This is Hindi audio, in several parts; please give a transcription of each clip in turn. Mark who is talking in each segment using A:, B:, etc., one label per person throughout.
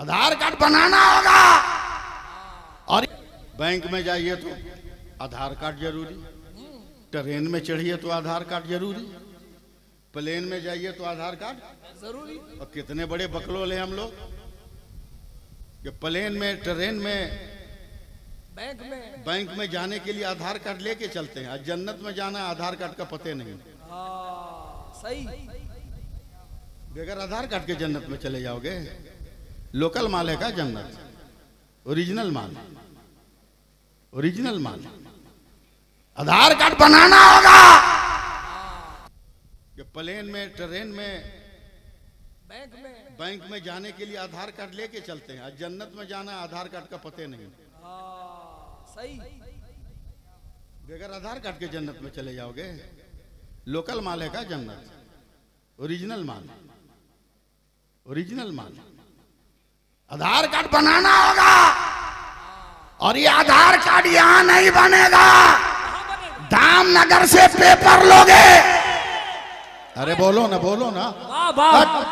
A: आधार कार्ड बनाना होगा। और बैंक में जाइए तो आधार कार्ड जरूरी, ट्रेन में चढ़िए तो आधार कार्ड जरूरी, प्लेन में जाइए तो आधार कार्ड जरूरी। और कितने बड़े बकलोल हैं हम लोग कि प्लेन में, ट्रेन में, बैंक में जाने के लिए आधार कार्ड लेके चलते हैं। आज जन्नत में जाना है आधार कार्ड का पते नहीं।
B: सही।
A: बगैर आधार कार्ड के जन्नत में चले जाओगे? लोकल माल है का जन्नत? ओरिजिनल माल, ओरिजिनल माल। आधार कार्ड बनाना होगा। कि प्लेन में, ट्रेन में, बैंक में जाने के लिए आधार कार्ड लेके चलते हैं। आज जन्नत में जाना है आधार कार्ड का पते नहीं।
B: सही।
A: बगैर आधार कार्ड के जन्नत में चले जाओगे? लोकल माल है का जन्नत? ओरिजिनल माल, ओरिजिनल माल। आधार कार्ड बनाना होगा। और ये आधार कार्ड यहां नहीं बनेगा, धामनगर से पेपर लोगे। अरे बोलो ना, बोलो ना।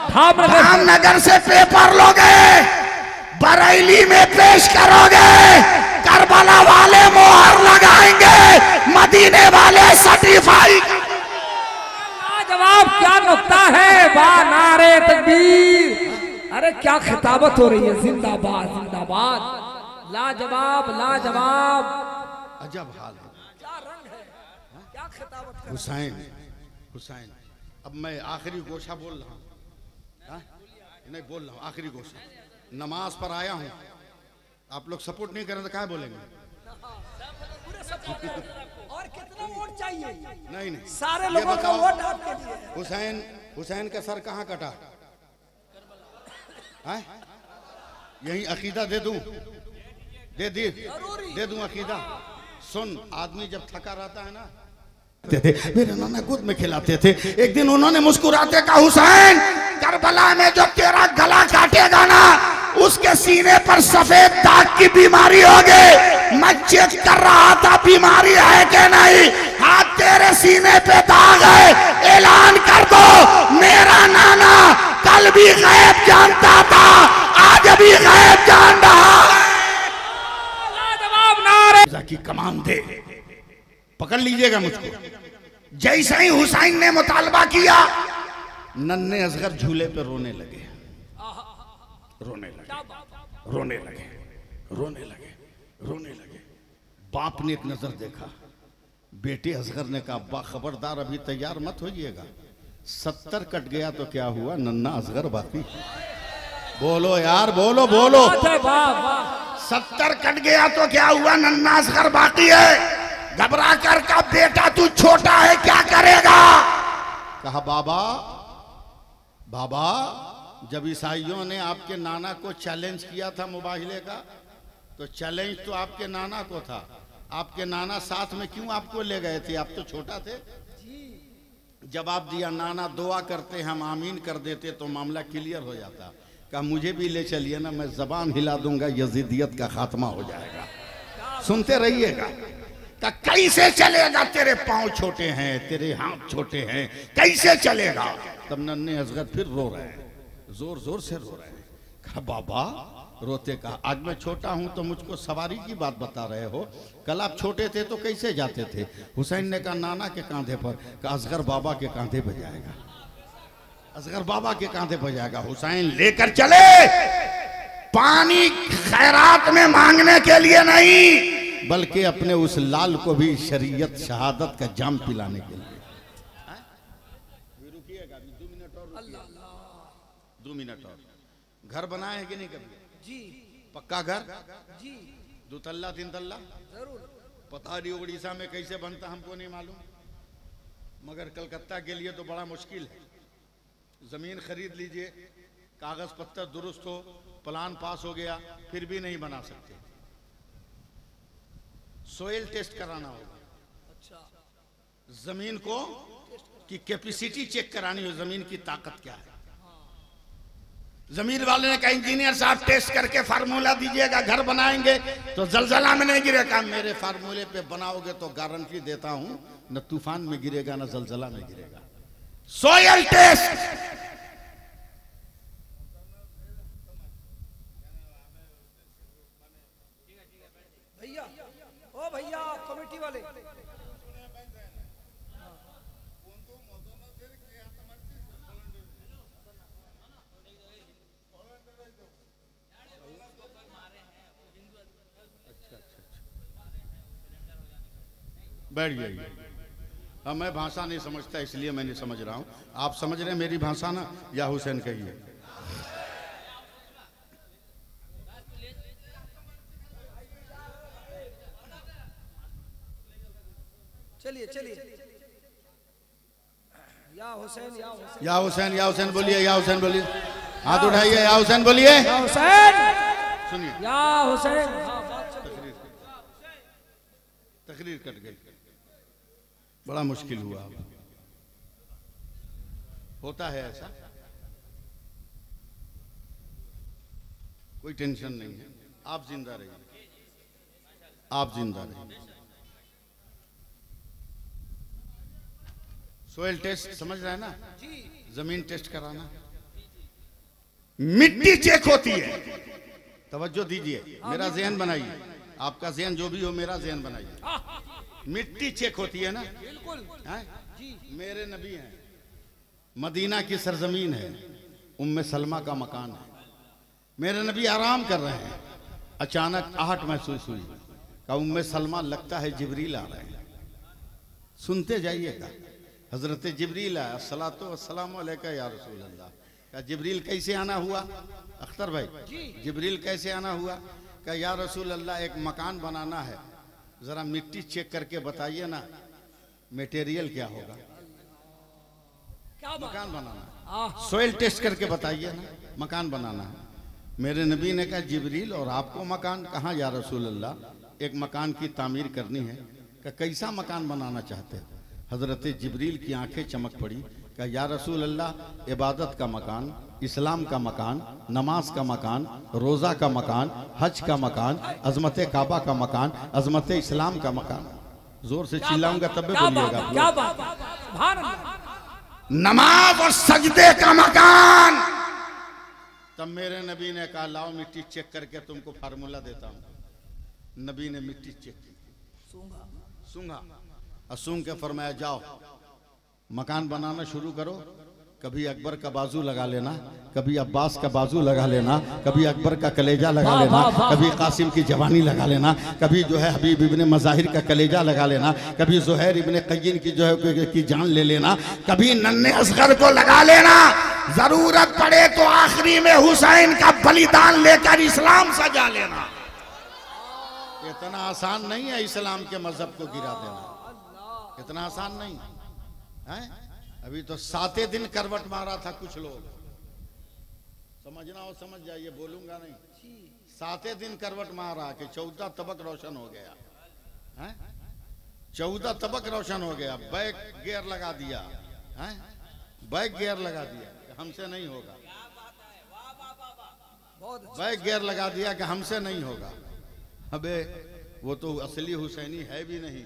A: धामनगर से पेपर लोगे, बरेली में पेश करोगे, करबला वाले मोहर लगाएंगे, मदीने वाले सर्टिफाई।
B: जवाब क्या नुक्ता है, वाह नारे तकबीर। अरे क्या खिताबत हो रही है, जिंदाबाद जिंदाबाद, लाजवाब लाजवाब।
A: अजब हाल है,
B: क्या रंग है, क्या खिताबत।
A: हुसैन, हुसैन। अब मैं आखिरी गोशा बोल रहा हूँ, नहीं बोल रहा हूँ आखिरी गोशा। नमाज पर आया हूँ, आप लोग सपोर्ट नहीं करें तो क्या बोलेंगे?
B: और कितना वोट चाहिए?
A: नहीं नहीं,
B: सारे लोगों का वोट आपके लिए।
A: हुसैन, हुसैन का सर कहाँ कटा है? यही अकीदा दे दूं, दे दूं अकीदा। सुन, आदमी जब थका रहता है ना, मेरे नाना गोद में खिलाते थे। एक दिन उन्होंने मुस्कुराते कहा, हुसैन करबला में जो तेरा गला काटेगा ना, उसके सीने पर सफेद दाग की बीमारी होगी। मैं चेक कर रहा था बीमारी है कि नहीं। हाँ, तेरे सीने पे दाग है। ऐलान कर दो, मेरा नाना कल भी गैब जानता था, आज भी गैब जान रहा है। की कमान दे, पकड़ लीजिएगा मुझको। जैसे ही हुसैन ने मुतालबा किया, नन्हे असगर झूले पे रोने लगे, रोने लगे, रोने लगे, रोने लगे, रोने लगे। बाप ने एक नजर देखा, बेटे असगर ने कहा, अब्बा खबरदार अभी तैयार मत होइएगा, 70 कट गया तो क्या हुआ, नन्हा असगर बाकी। बोलो यार, बोलो बोलो। 70 कट गया तो क्या हुआ, नन्हा असगर बाकी है। घबरा कर का बेटा तू छोटा है, क्या करेगा? कहा, बाबा बाबा, जब ईसाइयों ने आपके नाना को चैलेंज किया था मुबाहिले का, तो चैलेंज तो आपके नाना को था। आपके नाना साथ में क्यों आपको ले गए थे? आप तो छोटा थे। जवाब दिया, नाना दुआ करते, हम आमीन कर देते तो मामला क्लियर हो जाता। कहा, मुझे भी ले चलिए ना, मैं जबान हिला दूंगा, यजीदियत का खात्मा हो जाएगा। सुनते रहिएगा। कैसे चलेगा, तेरे पांव छोटे हैं, तेरे हाथ छोटे हैं, कैसे चलेगा? तब नन्हे असगर फिर रो रहे हैं, जोर जोर से रो रहे हैं। कहा, बाबा, रोते कहा, आज मैं छोटा हूं तो मुझको सवारी की बात बता रहे हो, कल आप छोटे थे तो कैसे जाते थे? हुसैन ने कहा, नाना के कांधे पर। कहा, असगर बाबा के कांधे पर जाएगा, असगर बाबा के कांधे पर जाएगा। हुसैन लेकर चले, पानी खैरात में मांगने के लिए नहीं, बल्कि अपने उस लाल को भी शरीयत शहादत का जाम पिलाने के लिए। रुकिएगा 2 मिनट और, 2 मिनट और। घर बनाए हैं कि नहीं कभी?
B: जी।
A: पक्का घर?
B: जी।
A: 2 तल्ला 3 तल्ला?
B: जरूर।
A: पता नहीं उड़ीसा में कैसे बनता हमको नहीं मालूम, मगर कलकत्ता के लिए तो बड़ा मुश्किल है। जमीन खरीद लीजिए, कागज पत्तर दुरुस्त हो, प्लान पास हो गया, फिर भी नहीं बना सकते। सोइल टेस्ट कराना होगा।
B: अच्छा।
A: जमीन को की कैपेसिटी चेक करानी हो, जमीन की ताकत क्या है। जमीन वाले ने कहा, इंजीनियर साहब टेस्ट करके फार्मूला दीजिएगा, घर बनाएंगे तो जलजला में नहीं गिरेगा। मेरे फार्मूले पे बनाओगे तो गारंटी देता हूं, न तूफान में गिरेगा न जलजला में गिरेगा। सोइल टेस्ट बैठ जाइए। अब मैं भाषा नहीं समझता इसलिए मैं नहीं समझ रहा हूं। आप समझ रहे हैं मेरी भाषा ना? या हुसैन कहिए।
B: चलिए चलिए। या हुसैन या हुसैन
A: या हुसैन या हुसैन बोलिए, या हुसैन बोलिए। हाथ उठाइए, या हुसैन बोलिए।
B: या हुसैन
A: सुनिए,
B: या हुसैन।
A: तकरीर कट गई, बड़ा मुश्किल हुआ। होता है ऐसा, कोई टेंशन नहीं है। आप जिंदा रहिए, आप जिंदा रहिए। सोयल टेस्ट समझ रहे हैं ना? जमीन टेस्ट कराना, मिट्टी चेक होती है। तवज्जो दीजिए, मेरा ज़हन बनाइए। आपका ज़हन जो भी हो, मेरा ज़हन बनाइए। मिट्टी चेक होती है ना?
B: बिल्कुल।
A: मेरे नबी हैं, मदीना की सरजमीन है, उम्मे सलमा का मकान है। मेरे नबी आराम कर रहे हैं, अचानक आहट महसूस हुई। का उम्मे सलमा लगता है जिब्रील आ रहे हैं। सुनते जाइएगा। हजरत जिब्रील आया, अस्सलातु वस्सलामु अलैका या रसूल अल्लाह। क्या जिब्रील कैसे आना हुआ? अख्तर भाई, जिब्रील कैसे आना हुआ? क्या या रसूल अल्लाह, एक मकान बनाना है, जरा मिट्टी चेक करके बताइए ना, मटेरियल क्या होगा?
B: क्या
A: मकान बनाना है, सोइल टेस्ट करके बताइए ना, मकान बनाना है। मेरे नबी ने कहा जिब्रील, और आपको मकान? कहाँ या रसूल अल्लाह, एक मकान की तामीर करनी है। क्या कैसा मकान बनाना चाहते हैं? हजरत जिब्रील की आंखें चमक पड़ी। कहा या रसूल अल्लाह, इबादत का मकान, इस्लाम का मकान, नमाज का मकान, रोज़ा का मकान, हज का मकान, अजमत काबा का मकान, अजमत इस्लाम का मकान। जोर से चिल्लाऊंगा तब भी बोलिएगा।
B: क्या बात?
A: नमाज और सजदे का मकान। तब मेरे नबी ने कहा लाओ मिट्टी चेक करके तुमको फार्मूला देता हूं। नबी ने मिट्टी चेक की, सूंघा और सूंघ के फरमाया जाओ मकान बनाना शुरू करो। कभी अकबर का बाजू लगा लेना, कभी अब्बास का बाजू लगा लेना, कभी अकबर का कलेजा लगा लेना, कभी कासिम की जवानी लगा लेना, कभी जो है हबीब इब्ने मज़ाहिर का कलेजा लगा लेना, कभी ज़ुहैर इब्ने क़य्यिन की जो है की जान ले लेना, कभी नन्हे असगर को लगा लेना। जरूरत पड़े तो आखिरी में हुसैन का बलिदान लेकर इस्लाम सजा लेना। इतना आसान नहीं है इस्लाम के मजहब को गिरा देना, इतना आसान नहीं है। अभी तो 7 दिन करवट मारा था कुछ लोग, समझना हो समझ जाइए, बोलूंगा नहीं। 7 दिन करवट मारा कि 14 तबक रोशन हो गया है, 14 तबक रोशन हो गया। बैक गियर लगा दिया है, बैक गियर लगा दिया कि हमसे नहीं होगा, बैक गियर लगा दिया कि हमसे नहीं होगा। अबे वो तो असली हुसैनी है भी नहीं,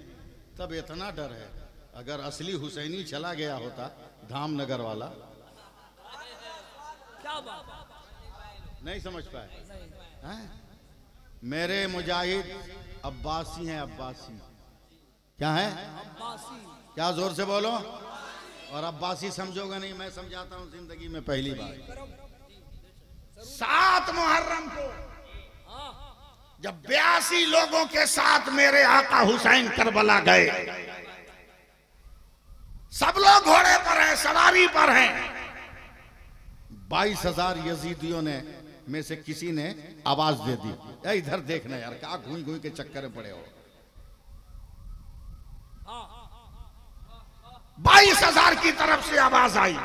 A: तब इतना डर है। अगर असली हुसैनी चला गया होता धामनगर वाला,
B: क्या बात?
A: नहीं समझ पाए हैं? मेरे मुजाहिद अब्बासी हैं, अब्बासी क्या है?
B: अब्बासी।
A: क्या जोर से बोलो। और अब्बासी समझोगे नहीं, मैं समझाता हूं जिंदगी में पहली बार। 7 मुहर्रम को जब 82 लोगों के साथ मेरे आका हुसैन करबला गए, सब लोग घोड़े पर हैं, सवारी पर हैं। 22,000 यजीदियों ने में से किसी ने आवाज दे दी, इधर देखना यार, क्या घूम घूम के चक्कर में पड़े हो। 22,000 की तरफ से आवाज आई।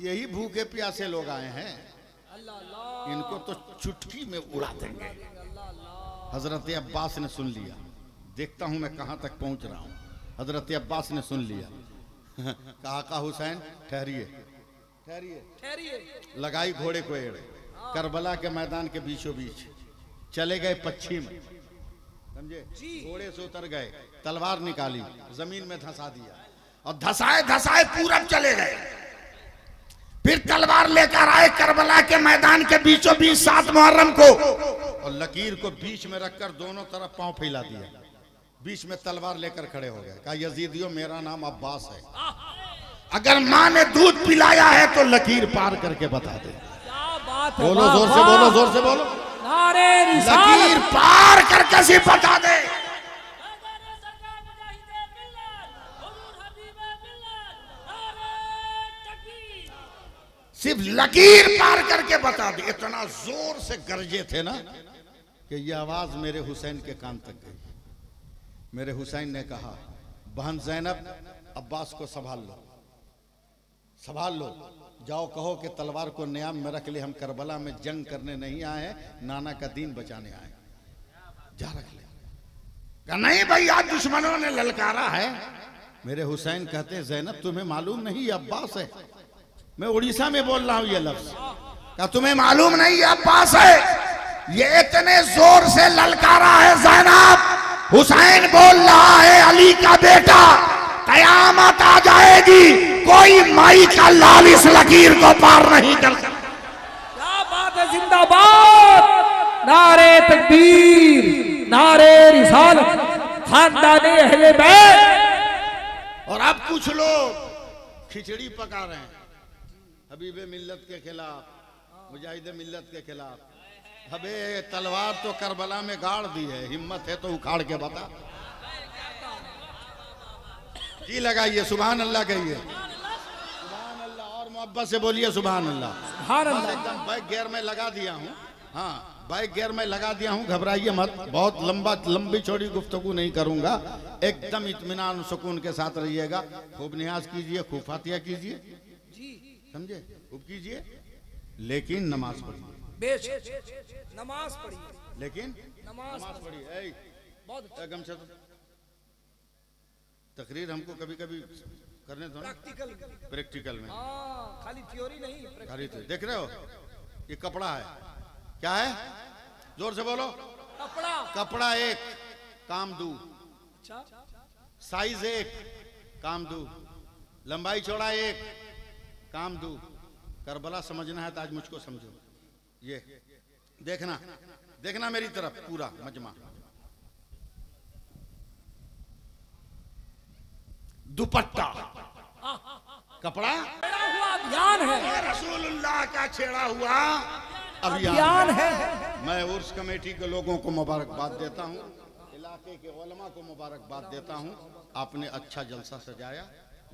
A: यही भूखे प्यासे लोग आए हैं, इनको तो चुटकी में उड़ा देंगे। हजरत अब्बास ने सुन लिया, देखता हूं मैं कहां तक पहुंच रहा हूं। हजरत अब्बास ने सुन लिया, कहा का हुसैन ठहरिए ठहरिए ठहरिए, लगाई घोड़े को एड़, करबला के मैदान के बीचों बीच चले गए पश्चिम, समझे? घोड़े से उतर गए, तलवार निकाली, जमीन में धंसा दिया और धसाए धसाए पूरब चले गए। फिर तलवार लेकर आए करबला के मैदान के बीचों बीच 7 मुहर्रम को, और लकीर को बीच में रखकर दोनों तरफ पांव फैला दिया। बीच में तलवार लेकर खड़े हो गए, कहा यजीदियों मेरा नाम अब्बास है, अगर माँ ने दूध पिलाया है तो लकीर पार करके बता दे।
B: क्या बात है,
A: बोलो जोर से बोलो, जोर से बोलो,
B: नारे रिसालत,
A: लकीर पार करके सिर्फ बता दे। सिर्फ लकीर पार करके बता दे। इतना जोर से गरजे थे ना कि यह आवाज मेरे हुसैन के कान तक गई। मेरे हुसैन ने कहा, बहन ज़ैनब, अब्बास को संभाल लो, संभाल लो, जाओ कहो कि तलवार को न्याम में रख ले, हम करबला में जंग करने नहीं आए हैं, नाना का दीन बचाने आए, जा रख ले। कहा नहीं भाई, आज दुश्मनों ने ललकारा है। मेरे हुसैन कहते हैं, ज़ैनब तुम्हें मालूम नहीं ये अब्बास है, मैं उड़ीसा में बोल रहा हूं ये लफ्ज। कहा तुम्हें मालूम नहीं ये अब्बास है, ये इतने जोर से ललकारा है ज़ैनब, हुसैन बोल रहा है अली का बेटा, कयामत आ जाएगी, कोई माई का लाल इस लकीर को पार नहीं कर सकता।
B: क्या बात है, जिंदाबाद, नारे तकबीर, नारे रिसालत, खानदाने अहले बैत।
A: और अब कुछ लोग खिचड़ी पका रहे हैं हबीबे मिल्लत के खिलाफ, मुजाहिदे मिल्लत के खिलाफ। अबे तलवार तो करबला में गाड़ दी है, हिम्मत है तो उखाड़ के बता। जी लगाइए सुभान अल्लाह कहिए, सुभान अल्लाह, और मोहब्बत से बोलिए सुभान अल्लाह।
B: सुभान अल्लाह।
A: एकदम बाइक गियर में लगा दिया हूँ, हाँ बाइक गियर में लगा दिया हूँ, घबराइए मत, बहुत लंबी चौड़ी गुफ्तगू नहीं करूंगा, एकदम इत्मीनान सुकून के साथ रहिएगा। खूब नियाज कीजिए, खूब फातिहा कीजिए, समझे, खूब कीजिए, लेकिन नमाज पढ़िए,
B: नमाज पढ़िए,
A: लेकिन
B: नमाज
A: पढ़िए।
B: बहुत
A: गमछा तकरीर हमको कभी कभी करने दो, प्रैक्टिकल में,
B: खाली थ्योरी नहीं,
A: खाली तो देख रहे हो, ये कपड़ा है, क्या है, जोर से बोलो,
B: कपड़ा,
A: कपड़ा एक, काम दू,
B: अच्छा,
A: साइज एक, काम दू, लंबाई चौड़ा एक, काम दू। करबला समझना है तो आज मुझको समझो, ये देखना, देखना मेरी तरफ, पूरा मजमा, दुपट्टा, कपड़ा,
B: हुआ अभियान है,
A: रसूलुल्लाह का छेड़ा हुआ
B: अभियान है।
A: मैं उर्स कमेटी के लोगों को मुबारकबाद देता हूँ, इलाके के उलमा को मुबारकबाद देता हूँ, आपने अच्छा जलसा सजाया,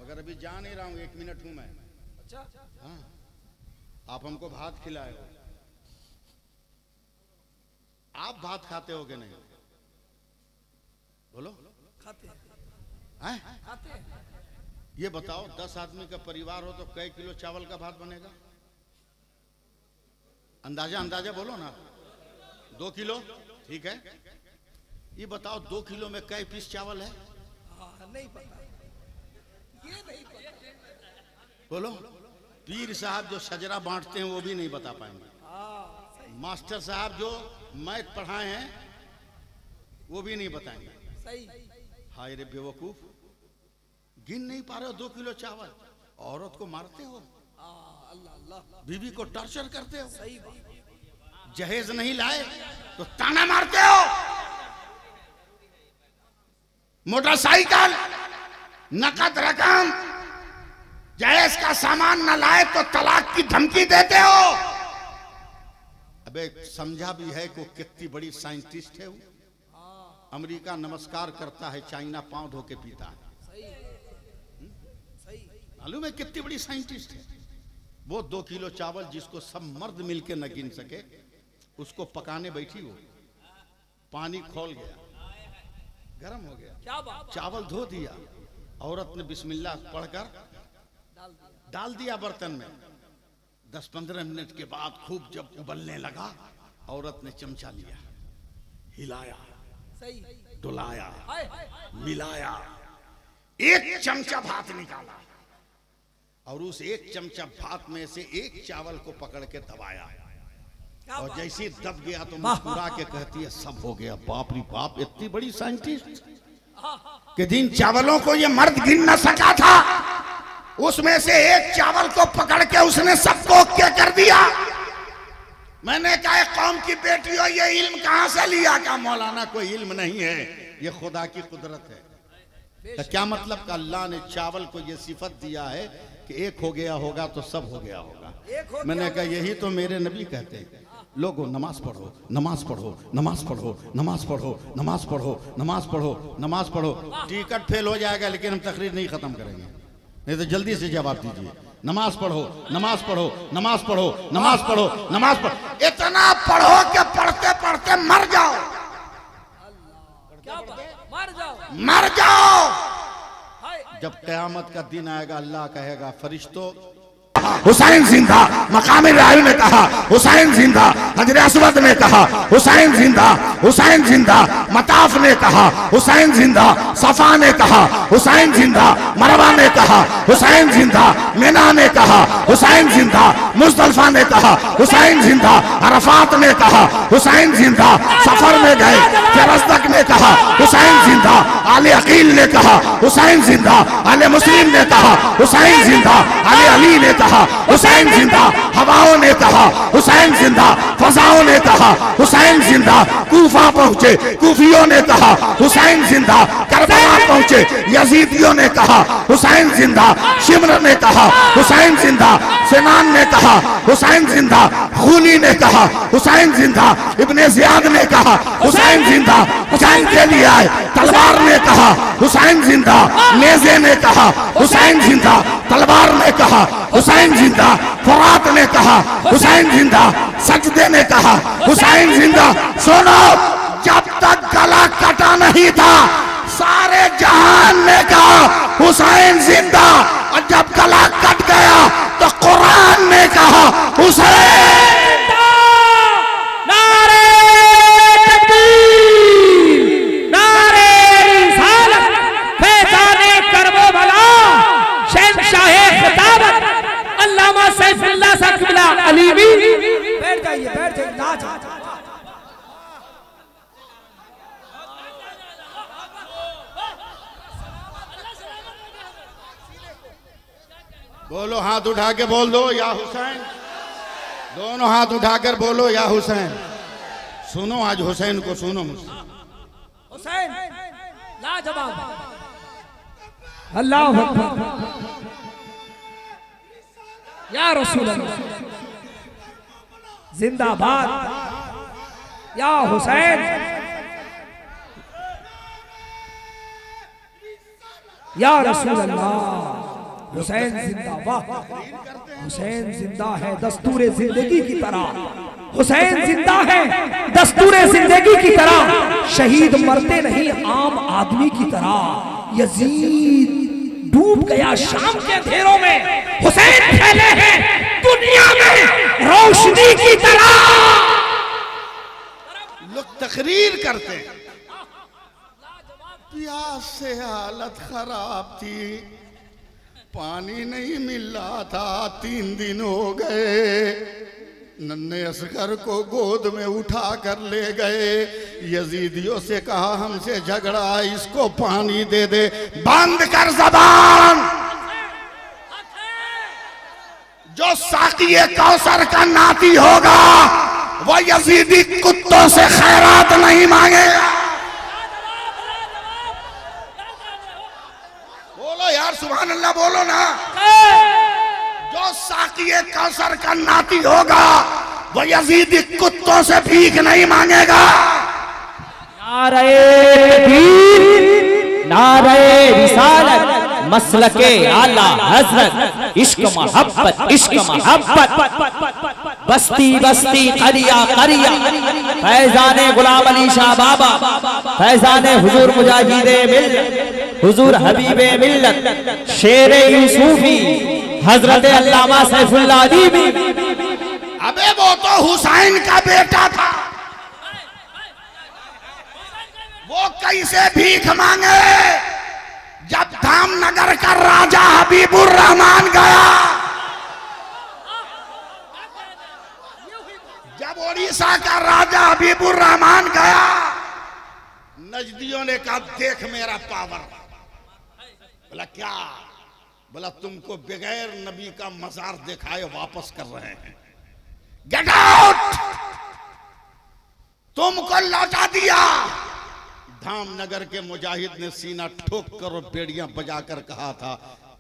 A: मगर अभी जा नहीं रहा हूँ, 1 मिनट हूँ मैं। हाँ, आप हमको भात खिलाए हो, आप भात खाते हो कि नहीं, बोलो,
B: खाते
A: हैं?
B: खाते हैं।
A: ये बताओ 10 आदमी का परिवार हो तो कई किलो चावल का भात बनेगा, अंदाजा अंदाजा बोलो ना, 2 किलो, ठीक है। ये बताओ 2 किलो में कई पीस चावल है,
B: नहीं पता, ये नहीं पता,
A: बोलो। पीर साहब जो शजरा बांटते हैं वो भी नहीं बता पाएंगे, मास्टर साहब जो मैथ पढ़ाए हैं वो भी नहीं बताएंगे,
B: सही।
A: हाय रे बेवकूफ, गिन नहीं पा रहे हो 2 किलो चावल, औरत को मारते हो,
B: अल्लाह अल्लाह,
A: बीवी को टॉर्चर करते हो,
B: सही,
A: जहेज नहीं लाए तो ताना मारते हो, मोटरसाइकिल नकद रकम जहेज का सामान न लाए तो तलाक की धमकी देते हो। अबे समझा भी है कि कितनी बड़ी साइंटिस्ट है वो, अमेरिका नमस्कार करता है, चाइना पांव धो के पीता है, मालूम है कितनी बड़ी साइंटिस्ट है वो। 2 किलो चावल जिसको सब मर्द मिलके न गिन सके, उसको पकाने बैठी वो, पानी खोल गया, गर्म हो गया,
B: क्या बात,
A: चावल धो दिया, औरत ने बिस्मिल्लाह पढ़कर डाल दिया बर्तन में। 10-15 मिनट के बाद खूब जब उबलने लगा, औरत ने चमचा लिया, हिलाया,
B: सही,
A: डुलाया,
B: हाय,
A: मिलाया, 1 चमचा भात निकाला, और उस 1 चमचा भात में से 1 चावल को पकड़ के दबाया, और जैसे दब गया तो मुस्कुरा के कहती है सब हो गया। बाप रे बाप, इतनी बड़ी साइंटिस्ट कि जिन चावलों को ये मर्द गिन न सका था, उसमें से 1 चावल को पकड़ के उसने सबको क्या कर दिया। मैंने कहा कौम की बेटी हो, ये इल्म कहां से लिया? का मौलाना कोई इल्म नहीं है, ये खुदा की कुदरत है। तो क्या मतलब का अल्लाह ने चावल को ये सिफत दिया है कि एक हो गया होगा तो सब हो गया होगा। मैंने कहा यही तो मेरे नबी कहते हैं, लोगों नमाज पढ़ो, नमाज पढ़ो, नमाज पढ़ो, नमाज पढ़ो, नमाज पढ़ो, नमाज पढ़ो, नमाज पढ़ो। टिकट फेल हो जाएगा लेकिन हम तकरीर नहीं खत्म करेंगे, नहीं तो जल्दी से जवाब दीजिए। नमाज पढ़ो, नमाज पढ़ो, नमाज पढ़ो, नमाज पढ़ो, नमाज पढ़ो। इतना पढ़ो कि पढ़ते पढ़ते मर जाओ, मर जाओ। जब क़यामत का दिन आएगा अल्लाह कहेगा फरिश्तों हुसैन जिंदा, मकाम राय ने कहा हुसैन जिंदा, हजर अस्वद ने कहा हुसैन जिंदा, हुसैन जिंदा, मताफ ने कहा हुसैन जिंदा, सफा ने कहा हुसैन जिंदा, मरवा ने कहा हुसैन जिंदा, मिना ने कहा हुसैन जिंदा, मुज़दलिफा ने कहा हुसैन जिंदा, अरफात ने कहा हुसैन जिंदा, सफर में गए फिरस्तक ने कहा हुसैन जिंदा, आले अकील ने कहा हुसैन जिंदा, आले मुस्लिम ने कहा हुसैन जिंदा, आले अली ने कहा हुसैन जिंदा, हवाओं ने कहा हुसैन जिंदा, फजाओं ने कहा हुसैन जिंदा, कूफा पहुंचे कूफियों ने कहा हुसैन जिंदा, करबला पहुंचे यजीदियों ने कहा हुसैन जिंदा, शिमर ने कहा हुसैन जिंदा, सिनान ने कहा हुसैन जिंदा, खूनी ने कहा हुसैन जिंदा, इब्ने ज़ियाद ने कहा हुसैन जिंदा, हुसैन के लिए आए तलवार ने कहा हुसैन जिंदा, नेज़े ने कहा हुसैन जिंदा, तलवार ने कहा हुसैन जिंदा, फुरात ने कहा हुसैन जिंदा, सजदे ने कहा हुसैन जिंदा। सुनो, जब तक गला कटा नहीं था सारे जहान ने कहा हुसैन जिंदा, और जब गला कट गया तो कुरान ने कहा हुसैन।
B: नारे तकबीर, नारे रिसालत, फैज़ाने करबला, शहंशाहे खिताबत, अल्लामा सैफुल्लाह साकिबला अलीवी। बैठ जाइए, बैठ जाइए, ना जाइए।
A: बोलो, हाथ उठा के बोल दो या हुसैन, दोनों हाथ उठाकर बोलो या हुसैन। सुनो आज हुसैन को, सुनो मुझसे।
B: हुसैन लाजवाब, अल्लाह अकबर, या रसूल अल्लाह जिंदाबाद, या हुसैन, या रसूल अल्लाह। हुसैन जिंदाबाद, हुसैन जिंदा है दस्तूर जिंदगी की तरह, हुसैन जिंदा है दस्तूर जिंदगी की तरह, शहीद मरते नहीं आम आदमी की तरह। यजीद डूब गया शाम के अंधेरों में, हुसैन फैले हैं दुनिया में रोशनी की तरह।
A: लोग तकरीर करते हैं, प्यास से हालत खराब थी, पानी नहीं मिल रहा था, 3 दिन हो गए। नन्हे असगर को गोद में उठा कर ले गए, यजीदियों से कहा हमसे झगड़ा, इसको पानी दे दे। बंद कर जबान, जो साक़िए कौसर का नाती होगा वो यजीदी कुत्तों से खैरात नहीं मांगेगा। बोलो यार, सुभान अल्लाह बोलो ना। जो साक़िए कौसर का नाती होगा वो यजीदी कुत्तों से भीख नहीं मांगेगा।
C: नारे तकबीर, नारे रिसालत, मसलके आला हजरत, इश्क मोहब्बत, इश्क मोहब्बत, बस्ती बस्ती करिया करिया, फैजाने गुलाम अली शाह बाबा, फैजाने हुजूर मुजाहिदे मिल्लत, हुजूर हबीबे मिल्लत, शेरे यूसुफी, हजरत अल्लामा सैफुल्लाह अलीवी।
A: अबे वो तो हुसैन का बेटा था, वो कैसे भीख मांगे? जब धामनगर का राजा हबीबुर रहमान गया, जब उड़ीसा का राजा हबीबुर रहमान गया, नजदियों ने कहा देख मेरा पावर। बोला क्या? बोला तुमको बगैर नबी का मजार दिखाए वापस कर रहे हैं, गेट आउट। तुमको लौटा दिया, धामनगर के मुजाहिद ने सीना ठोक कर और बेड़ियां बजाकर कहा था,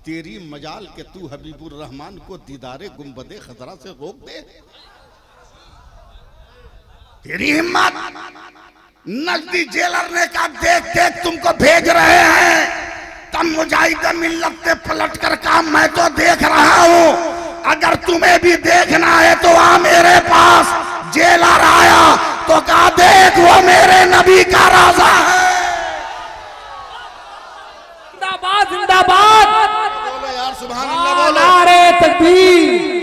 A: तेरी मजाल के तू हबीबुर रहमान को दीदारे गुंबदे खतरा से रोक दे। तेरी हिम्मत। नजदी जेलर ने कहा, देख देख तुमको भेज रहे हैं। तब मुजाहिद मिल्लत ने पलट कर कहा, मैं तो देख रहा हूं, अगर तुम्हें भी देखना है तो आ मेरे पास। जेलर आया तो कहा, देख वो मेरे नबी का राजा है।
B: जिंदाबाद जिंदाबाद।
A: बोलो यार सुभान अल्लाह बोलो।
B: नारे तकबीर।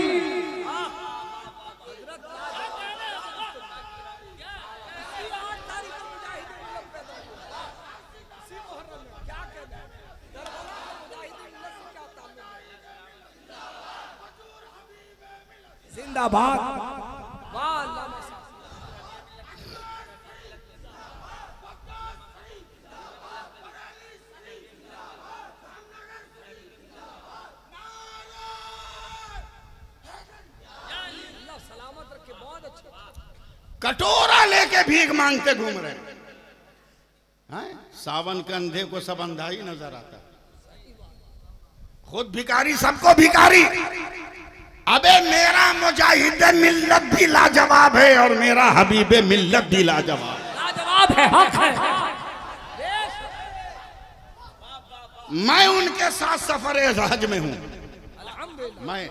B: जिंदाबाद।
A: कटोरा लेके भीख मांगते घूम रहे हैं। सावन के अंधे को सब अंधा ही नजर आता, खुद भिखारी सबको भिखारी। अबे मेरा मुजाहिद मिल्लत भी लाजवाब है और मेरा हबीब मिल्लत भी लाजवाब
B: है, हक है।
A: मैं उनके साथ सफर हज में हूं। मैं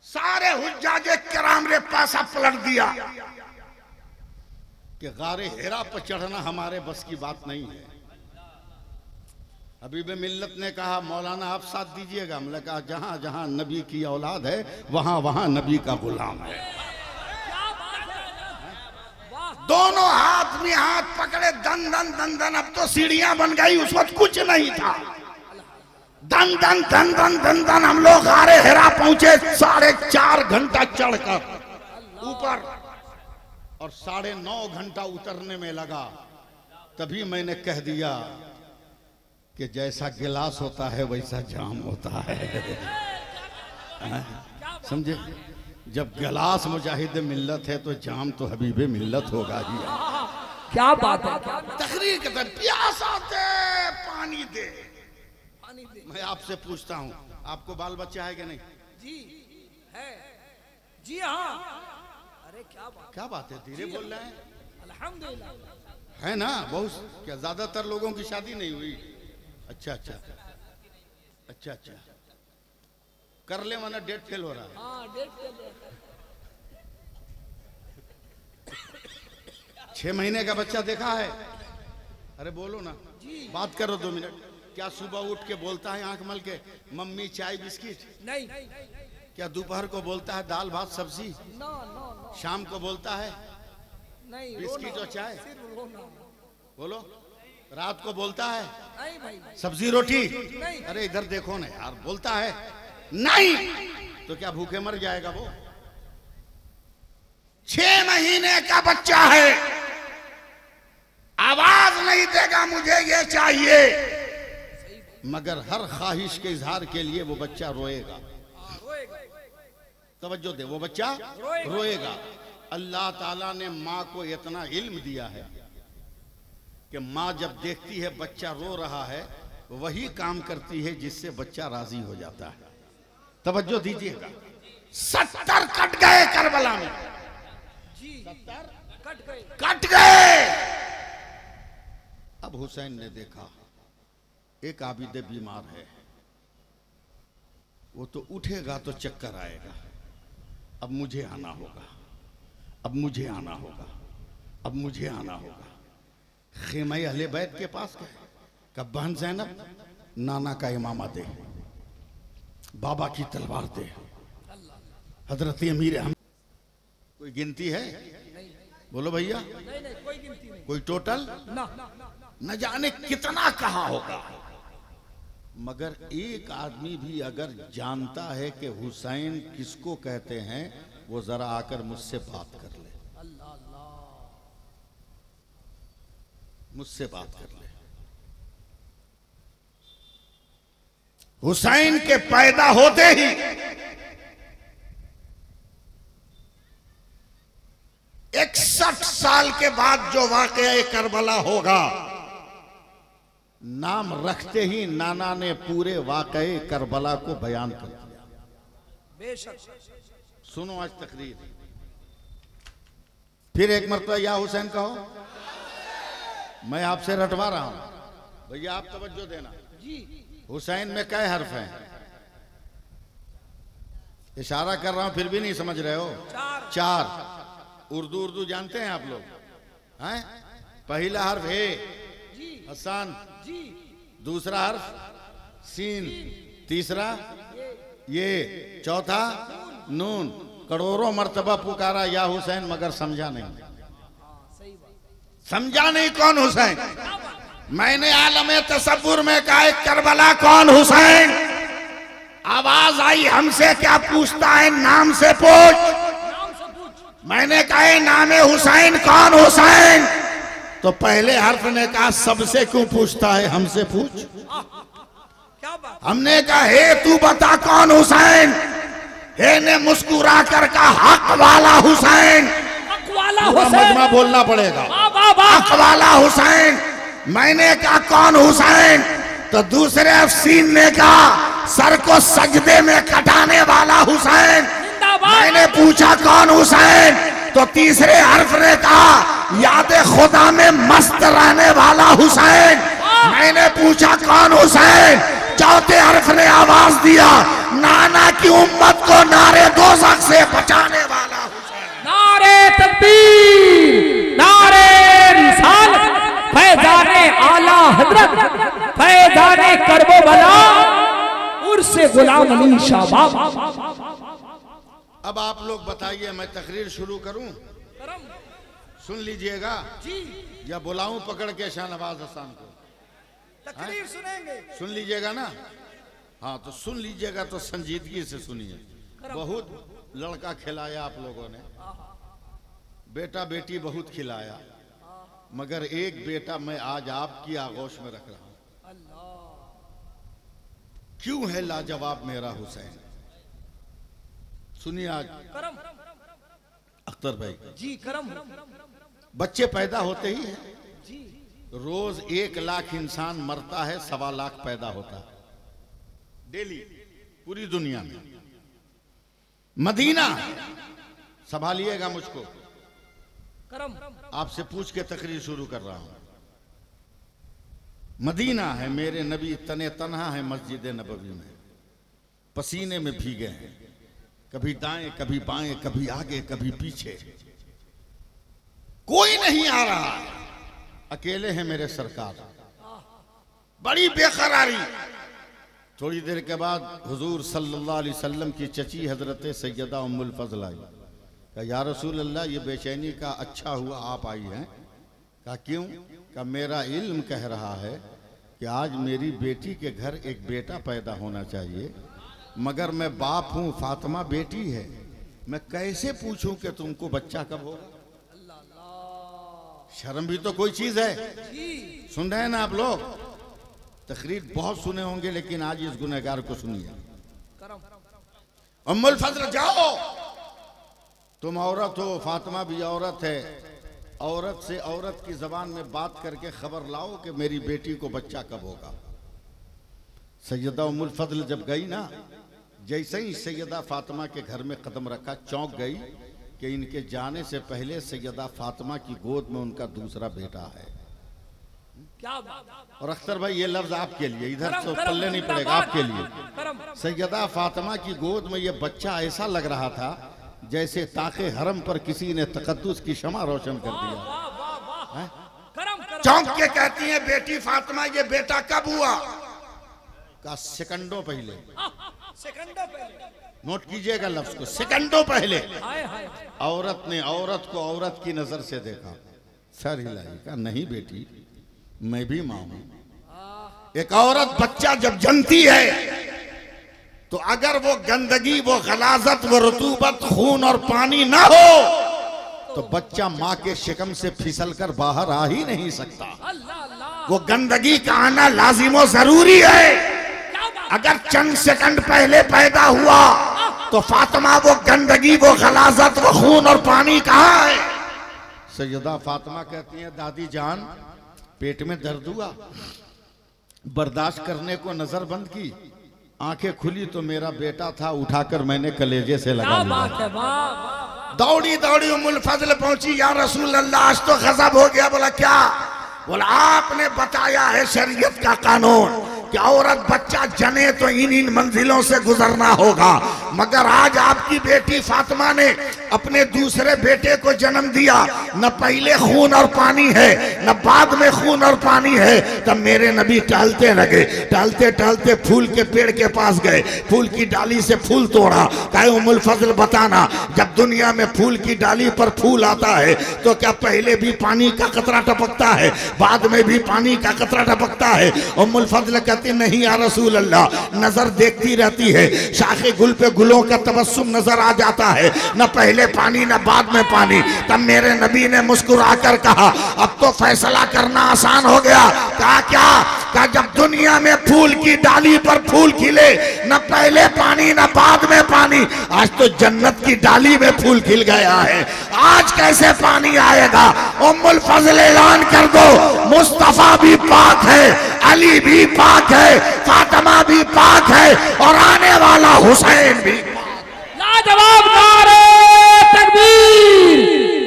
A: सारे हुज्जाजे किराम ने पैसा पलट दिया कि गारे हेरा पर चढ़ना हमारे बस की बात नहीं है। हबीब मिल्लत ने कहा, मौलाना आप साथ दीजिएगा। हमने कहा, जहां जहां नबी की औलाद है वहां वहां नबी का गुलाम है। दोनों हाथ में हाथ पकड़े, दन दन दन दन। अब तो सीढ़ियां बन गई, उस वक्त कुछ नहीं था। दन दन दन दन दन दन हम लोग गारे हेरा पहुंचे 4.5 घंटा चढ़कर ऊपर और 9.5 घंटा उतरने में लगा। तभी मैंने कह दिया कि जैसा गिलास होता है वैसा जाम होता है। समझे? जब गिलास मुजाहिद मिल्लत है तो जाम तो हबीबे मिल्लत होगा ही।
B: क्या बात है।
A: तकरीर के तरफ प्यासा दे, पानी दे। मैं आपसे पूछता हूँ, आपको बाल बच्चा है कि नहीं?
B: जी है। जी हाँ। अरे क्या बात है, धीरे बोल रहे हैं। अल्हम्दुलिल्लाह।
A: है ना? बहुत क्या ज्यादातर लोगों की शादी नहीं हुई? अच्छा अच्छा अच्छा अच्छा। कर ले वरना डेट फेल हो रहा है।
B: हाँ, डेट फेल।
A: 6 महीने का बच्चा देखा है? अरे बोलो ना, बात करो 2 मिनट। क्या सुबह उठ के बोलता है आंख मल के, मम्मी चाय बिस्किट?
B: नहीं।
A: क्या दोपहर को बोलता है दाल भात सब्जी?
B: No no no.
A: शाम को बोलता है
B: नहीं,
A: बिस्किट और चाय? बोलो। रात को बोलता है
B: नहीं भाई,
A: सब्जी रोटी?
B: नहीं।
A: अरे इधर देखो ना यार, बोलता है नहीं। तो क्या भूखे मर जाएगा वो? 6 महीने का बच्चा है, आवाज नहीं देगा मुझे ये चाहिए, मगर हर ख्वाहिश के इजहार के लिए वो बच्चा रोएगा। तवज्जो दे, वो बच्चा रोएगा। अल्लाह ताला ने माँ को इतना इल्म दिया है कि माँ जब देखती है बच्चा रो रहा है वही काम करती है जिससे बच्चा राजी हो जाता है। तवज्जो दीजिएगा। 70 कट गए करबला में। 70 कट गए। अब हुसैन ने देखा एक आबिद बीमार है, वो तो उठेगा तो चक्कर आएगा। अब मुझे आना होगा, अब मुझे आना होगा, अब मुझे आना होगा। खेमा अहले बैत के पास गए, कब बहन ज़ैनब नाना का इमामा दे, बाबा की तलवार दे, हजरत अमीर हम। कोई गिनती है? बोलो भैया।
B: नहीं, कोई गिनती नहीं।
A: कोई टोटल न जाने कितना कहा होगा। मगर एक आदमी भी अगर जानता है कि हुसैन किसको कहते हैं, वो जरा आकर मुझसे बात कर ले, मुझसे बात कर ले। हुसैन के पैदा होते ही एक 61 साल के बाद जो वाकया करबला होगा, नाम रखते ही नाना ने पूरे वाकये करबला को बयान कर दिया।
B: बेशक।
A: सुनो आज तकरीर, फिर एक मरतबा या हुसैन कहो। मैं आपसे रटवा रहा हूं भैया, आप तवज्जो देना। हुसैन में कई हर्फ हैं? इशारा कर रहा हूं फिर भी नहीं समझ रहे हो। 4। उर्दू जानते हैं आप लोग हैं? पहला हर्फ है हसन, दूसरा हर्फ सीन, तीसरा ये, चौथा नून। करोड़ों मर्तबा पुकारा या हुसैन, मगर समझा नहीं। समझा नहीं कौन हुसैन। मैंने आलमे तसव्वुर में कहा करबला कौन हुसैन। आवाज आई हमसे क्या पूछता है, नाम से पूछ। मैंने कहा नाम हुसैन कौन हुसैन, तो पहले हर्फ ने कहा सबसे क्यों पूछता है, हमसे पूछ। हमने कहा हे तू बता कौन हुसैन। हे ने मुस्कुरा कर कहा हक वाला हुसैन। मजमा बोलना पड़ेगा, हक वाला हुसैन। मैंने कहा कौन हुसैन, तो दूसरे अफसीन ने कहा सर को सजदे में कटाने वाला हुसैन। मैंने पूछा कौन हुसैन, तो तीसरे हर्फ ने कहा याद खुदा में मस्त रहने वाला हुसैन। मैंने पूछा कौन हुसैन, चौथे हर्फ ने आवाज दिया नाना की उम्मत को नारे दोज़ख से बचाने वाला हुसैन।
B: नारे तकबीर, नारे रिसालत, फैज़ाने आला हजरत, फैज़ाने करबला, उर्से गुलाम अली शाबाब।
A: अब आप लोग बताइए, मैं तकरीर शुरू करूं? सुन लीजिएगा या बुलाऊं पकड़ के शाहनवाज हसन को?
B: तकरीर सुनेंगे,
A: सुन लीजिएगा ना? हाँ तो सुन लीजिएगा, तो संजीदगी से सुनिए। बहुत लड़का खिलाया आप लोगों ने, बेटा बेटी बहुत खिलाया, मगर एक बेटा मैं आज आपकी आगोश में रख रहा हूं। क्यों है लाजवाब मेरा हुसैन? सुनिए आज अख्तर भाई
B: जी। करम।
A: बच्चे पैदा होते ही हैं, रोज 1 लाख इंसान मरता है, 1.25 लाख पैदा होता है डेली पूरी दुनिया में। मदीना, संभालिएगा मुझको,
B: करम।
A: आपसे पूछ के तकरीर शुरू कर रहा हूं। मदीना है, मेरे नबी तने तन्हा है मस्जिद नबवी में, पसीने में भीगे हैं, कभी दाएं कभी बाएं, कभी आगे कभी पीछे, कोई नहीं आ रहा, अकेले हैं मेरे सरकार। बड़ी बेकरारी। थोड़ी देर के बाद हुजूर सल्लल्लाहु अलैहि वसल्लम की चची हजरत सैयदा उम्मुल फजल आई। कहा या रसूल अल्लाह, ये बेचैनी का अच्छा हुआ आप आई हैं। कहा क्यों? कहा मेरा इल्म कह रहा है कि आज मेरी बेटी के घर एक बेटा पैदा होना चाहिए, मगर मैं बाप हूं, फातिमा बेटी है, मैं कैसे पूछूं कि तुमको बच्चा कब होगा? शर्म भी तो कोई चीज है। सुन रहे हैं ना आप लोग? तकरीर बहुत सुने होंगे, लेकिन आज इस गुनहगार को सुनिए। उम्मुल फजल जाओ, तुम औरत हो, फातिमा भी औरत है, औरत से औरत की जबान में बात करके खबर लाओ कि मेरी बेटी को बच्चा कब होगा। सैयदा उम्मुल फजल जब गई ना, जैसे ही सैयदा फातिमा के घर में कदम रखा, चौंक गई कि इनके जाने से पहले सैयदा फातिमा की गोद में उनका दूसरा बेटा है।
B: क्या बात।
A: और अख्तर भाई ये लफ्ज आपके लिए, इधर से पल्ले नहीं पड़ेगा, आपके लिए। सैयदा फातिमा की गोद में ये बच्चा ऐसा लग रहा था जैसे ताके हरम पर किसी ने तकद्दुस की शमा रोशन कर दिया। चौंक के कहती है बेटी फातिमा, ये बेटा कब हुआ? का सेकंडों पहले।
B: सेकंडों पहले।
A: नोट कीजिएगा लफ्ज को, सेकंडों पहले।
B: हाय हाय।
A: औरत ने औरत को औरत की नजर से देखा, सर हिलाई, कहा नहीं बेटी, मैं भी मां हूं। एक औरत बच्चा जब जनती है तो अगर वो गंदगी, वो गलाजत, वो रतूबत, खून और पानी ना हो तो बच्चा मां के शिकम से फिसल कर बाहर आ ही नहीं सकता। वो गंदगी का आना लाजिमो जरूरी है। अगर चंद सेकंड पहले पैदा हुआ तो फातिमा वो गंदगी, वो गलाजत, वो खून और पानी कहाँ है? सैयदा फातिमा कहती हैं दादी जान पेट में दर्द हुआ, बर्दाश्त करने को नजर बंद की, आंखें खुली तो मेरा बेटा था, उठाकर मैंने कलेजे से लगा लिया। दौड़ी दौड़ी उम्मुल फजल पहुंची, या रसूल अल्लाह आज तो गजब हो गया। बोला क्या? बोला आपने बताया है शरीयत का कानून कि औरत बच्चा जने तो इन मंजिलों से गुजरना होगा, मगर आज आपकी बेटी फातिमा ने अपने दूसरे बेटे को जन्म दिया, न पहले खून और पानी है न बाद में खून और पानी है। तब मेरे नबी टहलते लगे, टहलते टहलते फूल के पेड़ के पास गए, फूल की डाली से फूल तोड़ा। कहे उम्मुल फजल बताना, जब दुनिया में फूल की डाली पर फूल आता है तो क्या पहले भी पानी का कतरा टपकता है, बाद में भी पानी का कतरा टपकता है? उम्मुल फजल कहती नहीं या रसूल अल्लाह, नजर देखती रहती है, शाखे गुल पे गुलों का तबस्सुम नजर आ जाता है, न पहले पानी न बाद में पानी। तब मेरे नबी ने मुस्कुराकर कहा अब तो फैसला करना आसान हो गया। कहा क्या? कहा जब दुनिया में फूल की डाली पर फूल खिले, न पहले पानी न बाद में पानी, आज तो जन्नत की डाली में फूल खिल गया है, आज कैसे पानी आएगा? उम्मुल फजल ऐलान कर दो मुस्तफा भी पाक है, अली भी पाक है, फातिमा भी पाक है और आने वाला हुसैन भी।
C: लाजवाब नारे तकबीर,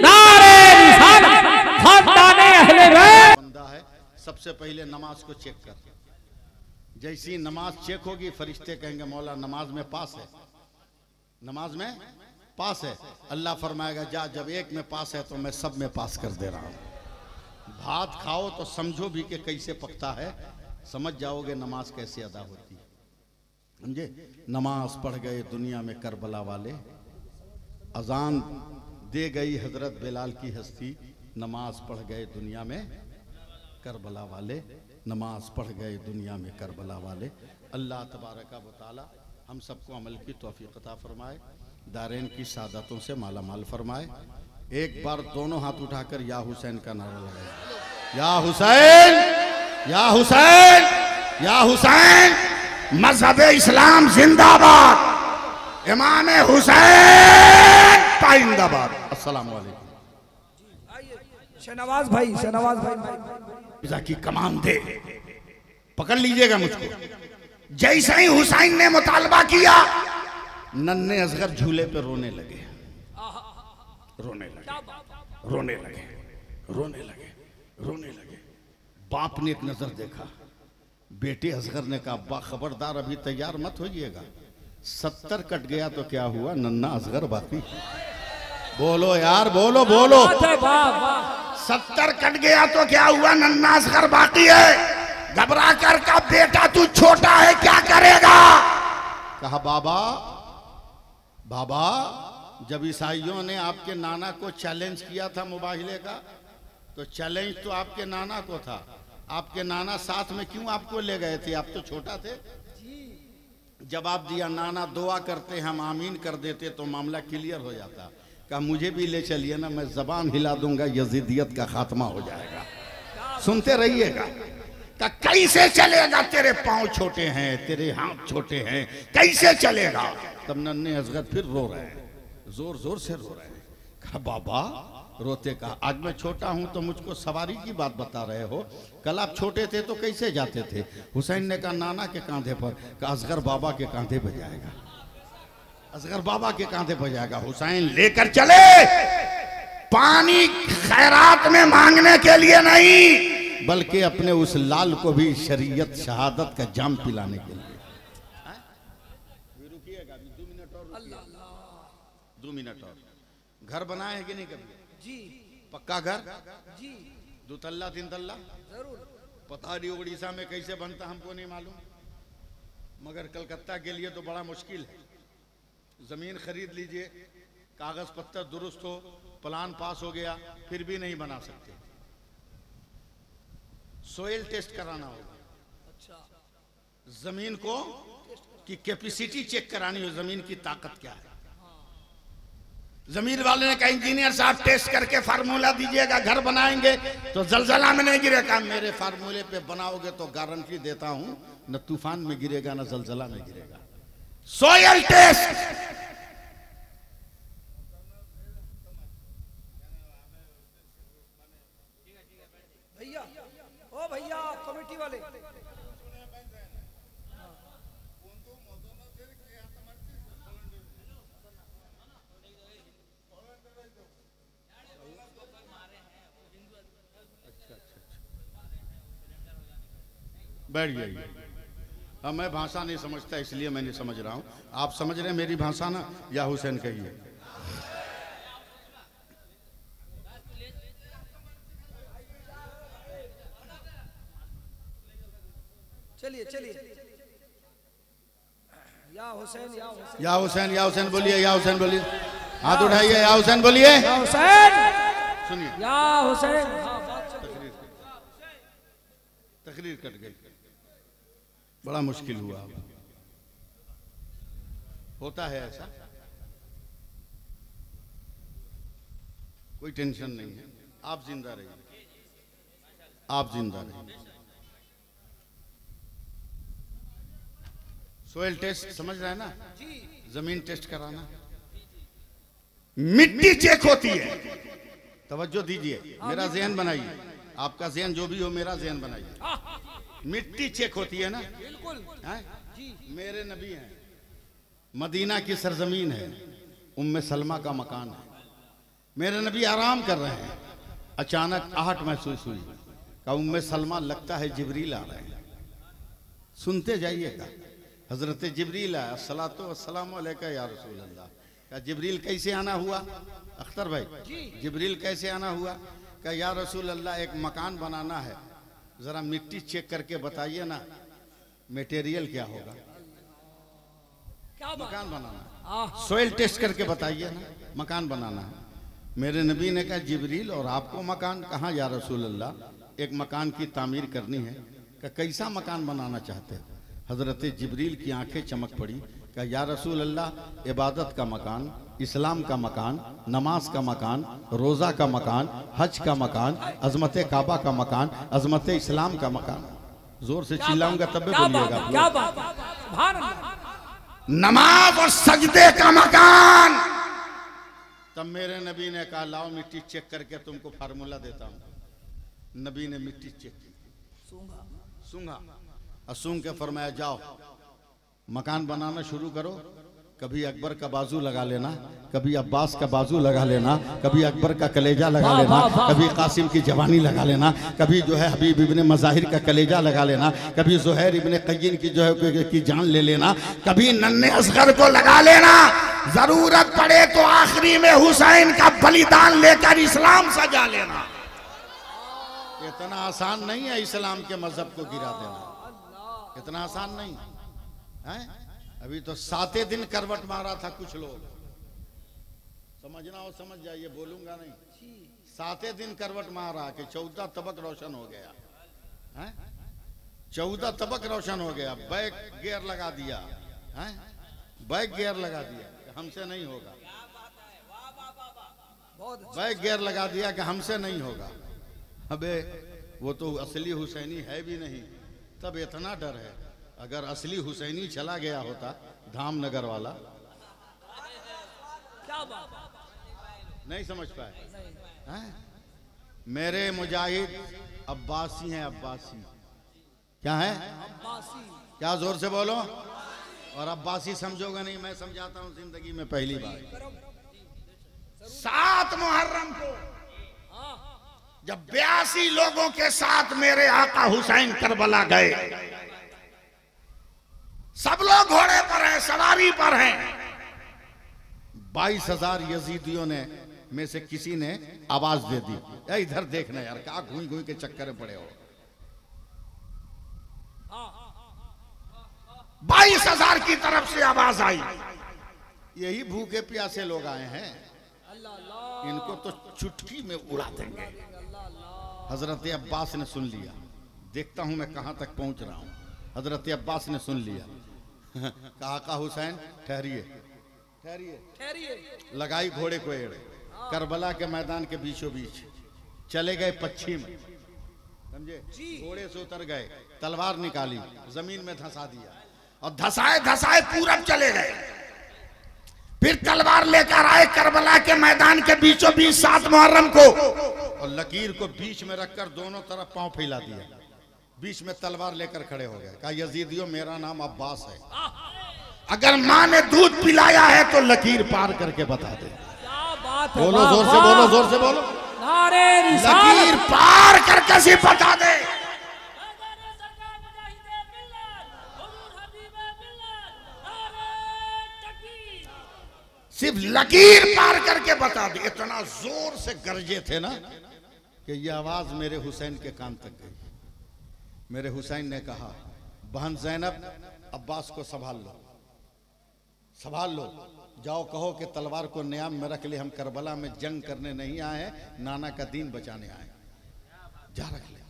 C: नारे रिसालत, खानदाने अहले बैत।
A: बंदा है सबसे पहले नमाज को चेक कर, जैसी नमाज चेक होगी फरिश्ते कहेंगे मौला नमाज में पास है, नमाज में पास है। अल्लाह फरमाएगा जा जब एक में पास है तो मैं सब में पास कर दे रहा हूं। भात खाओ तो समझो भी कि कैसे पकता है, समझ जाओगे नमाज कैसे अदा होती है। समझे? नमाज पढ़ गए दुनिया में करबला वाले, अजान दे गई हजरत बिलाल की हस्ती, नमाज पढ़ गए दुनिया में करबला वाले, नमाज पढ़ गए दुनिया में करबला वाले। अल्लाह तबारक व तआला हम सबको अमल की तौफीक अता फरमाए, दारैन की सादतों से माला माल फरमाए। एक बार दोनों हाथ उठाकर या हुसैन का नारा लगाए, या हुसैन, या हुसैन, या हुसैन, मजहब इस्लाम जिंदाबाद, इमाम हुसैन पाइंदाबाद। अस्सलाम वालेकुम।
B: शहनवाज भाई, शहनवाज भाई
A: की कमान दे, पकड़ लीजिएगा मुझको। जैसे ही हुसैन ने मुतालबा किया, नन्हे असगर झूले पे रोने लगे, रोने लगे, रोने लगे, रोने लगे, रोने लगे। बाप ने एक नजर देखा, बेटे असगर ने कहा अब्बा खबरदार अभी तैयार मत होइएगा, 70 कट गया तो क्या हुआ, नन्ना असगर बाकी। बोलो यार, बोलो बोलो, 70 कट गया तो क्या हुआ, नन्ना असगर बाकी है। घबरा कर का बेटा तू छोटा है क्या करेगा? कहा बाबा, बाबा जब ईसाइयों ने आपके नाना को चैलेंज किया था मुबाहिले का, तो चैलेंज तो आपके नाना को था, आपके नाना साथ में क्यों आपको ले गए थे? आप तो छोटा थे। जवाब दिया नाना दुआ करते हम आमीन कर देते तो मामला क्लियर हो जाता। कहा मुझे भी ले चलिए ना, मैं जबान हिला दूंगा, यजीदियत का खात्मा हो जाएगा। सुनते रहिएगा। कहा कैसे चलेगा, तेरे पांव छोटे हैं, तेरे हाथ छोटे हैं, कैसे चलेगा? तब नन्हे असगर फिर रो रहे हैं, जोर जोर से रो रहे हैं। कहा बाबा, रोते कहा आज मैं छोटा हूं तो मुझको सवारी की बात बता रहे हो, कल आप छोटे थे तो कैसे जाते थे? हुसैन ने कहा नाना के कांधे पर। कहा असगर बाबा के कांधे पर जाएगा, असगर बाबा के कांधे पर जाएगा। हुसैन लेकर चले, पानी खैरात में मांगने के लिए नहीं, बल्कि अपने उस लाल को भी शरीयत शहादत का जाम पिलाने के लिए। 2 मिनट और। घर बनाए हैं कि नहीं कभी? जी। पक्का घर? जी। 2 तल्ला 3 तल्ला? जरूर। पता नहीं उड़ीसा में कैसे बनता हमको नहीं मालूम, मगर कलकत्ता के लिए तो बड़ा मुश्किल है। जमीन खरीद लीजिए, कागज पत्तर दुरुस्त हो, प्लान पास हो गया, फिर भी नहीं बना सकते। सोइल टेस्ट कराना होगा। अच्छा। जमीन को की कैपेसिटी चेक करानी हो, जमीन की ताकत क्या है। जमीन वाले ने कहा इंजीनियर साहब टेस्ट करके फार्मूला दीजिएगा, घर बनाएंगे तो जलजला में नहीं गिरेगा। मेरे फार्मूले पे बनाओगे तो गारंटी देता हूं न तूफान में गिरेगा न जलजला में गिरेगा। Soil test.
B: खिड़की वाले
A: बैठ जाइए। अब मैं भाषा नहीं समझता इसलिए मैं नहीं समझ रहा हूं। आप समझ रहे हैं मेरी भाषा ना? या हुसैन कहिए।
B: चलिए चलिए। या हुसैन या हुसैन
A: या हुसैन, या हुसैन बोलिए, या हुसैन बोलिए। हाथ उठाइए, या हुसैन बोलिए।
B: या हुसैन
A: सुनिए,
B: या हुसैन।
A: तकरीर कट गई, बड़ा मुश्किल हुआ। होता है ऐसा, कोई टेंशन नहीं है। आप जिंदा रहिए, आप जिंदा रहिए। सोयल टेस्ट समझ रहे हैं ना? जमीन टेस्ट कराना, मिट्टी चेक होती है। तवज्जो दीजिए, मेरा ज़हन बनाइए। आपका ज़हन जो भी हो, मेरा ज़हन बनाइए। मिट्टी चेक होती है ना?
B: बिल्कुल।
A: मेरे नबी हैं, मदीना की सरजमीन है, उम्मे सलमा का मकान है। मेरे नबी आराम कर रहे हैं, अचानक आहट महसूस हुई। का उम्मे सलमा लगता है जिब्रील आ रहे हैं। सुनते जाइएगा। हजरत जिब्रील आया, अस्सलातु वस्सलामु अलैका या रसूल अल्लाह। का जिब्रील कैसे आना हुआ? अख्तर भाई, जिब्रील कैसे आना हुआ? का या रसूल अल्लाह, एक मकान बनाना है, जरा मिट्टी चेक करके बताइए ना, मटेरियल क्या होगा।
B: क्या
A: मकान बनाना है, सोइल टेस्ट करके बताइए ना, मकान बनाना है। मेरे नबी ने कहा जिब्रील, और आपको मकान कहाँ या रसूल अल्लाह? एक मकान की तामीर करनी है। का कैसा मकान बनाना चाहते हैं? हजरत जिब्रील की आंखें चमक पड़ी। कहा या रसूल अल्लाह, इबादत का मकान, इस्लाम का मकान, नमाज का मकान, रोज़ा का मकान, हज का मकान, अजमत काबा का मकान, अजमत इस्लाम का मकान। जोर से चिल्लाऊंगा तब भी बोलिएगा।
B: क्या बात?
A: नमाज और सजदे का मकान। तब मेरे नबी ने कहा लाओ मिट्टी चेक करके तुमको फार्मूला देता हूं। नबी ने मिट्टी चेक की, सूंघा और सूंघ के फरमाया जाओ मकान बनाना शुरू करो। कभी अकबर का बाजू लगा लेना, कभी अब्बास का बाजू लगा लेना, कभी अकबर का कलेजा लगा लेना, कभी कासिम की जवानी लगा लेना, कभी जो है हबीब इब्ने मज़ाहिर का कलेजा लगा लेना, कभी ज़ुहैर इब्ने क़य्यिन की जो है की जान ले लेना, कभी नन्हे असगर को लगा लेना। जरूरत पड़े तो आखिरी में हुसैन का बलिदान लेकर इस्लाम सजा लेना। इतना आसान नहीं है इस्लाम के मजहब को गिरा देना, इतना आसान नहीं है। अभी तो 7 दिन करवट मारा था कुछ लोग, समझना हो समझ जाइए, बोलूंगा नहीं। 7 दिन करवट मारा कि 14 तबक रोशन हो गया है, 14 तबक रोशन हो गया। बैक गियर लगा दिया है, बैक गियर लगा दिया कि हमसे नहीं होगा, बैक गियर लगा दिया कि हमसे नहीं होगा। अबे वो तो असली हुसैनी है भी नहीं, तब इतना डर है। अगर असली हुसैनी चला गया होता धामनगर वाला,
B: क्या बात?
A: नहीं समझ पाए हैं? मेरे मुजाहिद अब्बासी हैं, अब्बासी क्या है?
B: अब्बासी।
A: क्या जोर से बोलो। और अब्बासी समझोगे नहीं, मैं समझाता हूं जिंदगी में पहली बार। 7 मुहर्रम को जब 82 लोगों के साथ मेरे आका हुसैन करबला गए, सब लोग घोड़े पर हैं, सवारी पर हैं। 22,000 यजीदियों ने में से किसी ने आवाज दे दी, इधर देखना यार, क्या घूम घूम के चक्कर में पड़े हो। 22,000 की तरफ से आवाज आई। यही भूखे प्यासे लोग आए हैं, इनको तो चुटकी में उड़ा देंगे। हजरत अब्बास ने सुन लिया, देखता हूं मैं कहां तक पहुंच रहा हूं। हजरत अब्बास ने सुन लिया, कहा का हुसैन ठहरिए ठहरिए ठहरिए। लगाई घोड़े को एड़, करबला के मैदान के बीचों बीच चले गए पश्चिम, समझे? घोड़े से उतर गए, तलवार निकाली, जमीन में धंसा दिया और धसाए धसाए पूरब चले गए। फिर तलवार लेकर आए करबला के मैदान के बीचों बीच 7 मुहर्रम को, और लकीर को बीच में रखकर दोनों तरफ पांव फैला दिया। बीच में तलवार लेकर खड़े हो गए, कहा यजीदियों मेरा नाम अब्बास है, अगर माँ ने दूध पिलाया है तो लकीर पार करके बता दे।
C: क्या बात है,
A: बोलो जोर से, बोलो जोर से बोलो,
C: नारे
A: लकीर पार करके सिर्फ बता दे। सिर्फ लकीर पार करके बता दे। इतना जोर से गरजे थे ना कि यह आवाज मेरे हुसैन के कान तक गई। मेरे हुसैन ने कहा, बहन ज़ैनब, अब्बास को संभाल लो, संभाल लो, जाओ कहो कि तलवार को न्याम में रख ले, हम करबला में जंग करने नहीं आए हैं, नाना का दीन बचाने आए, जा रख ले।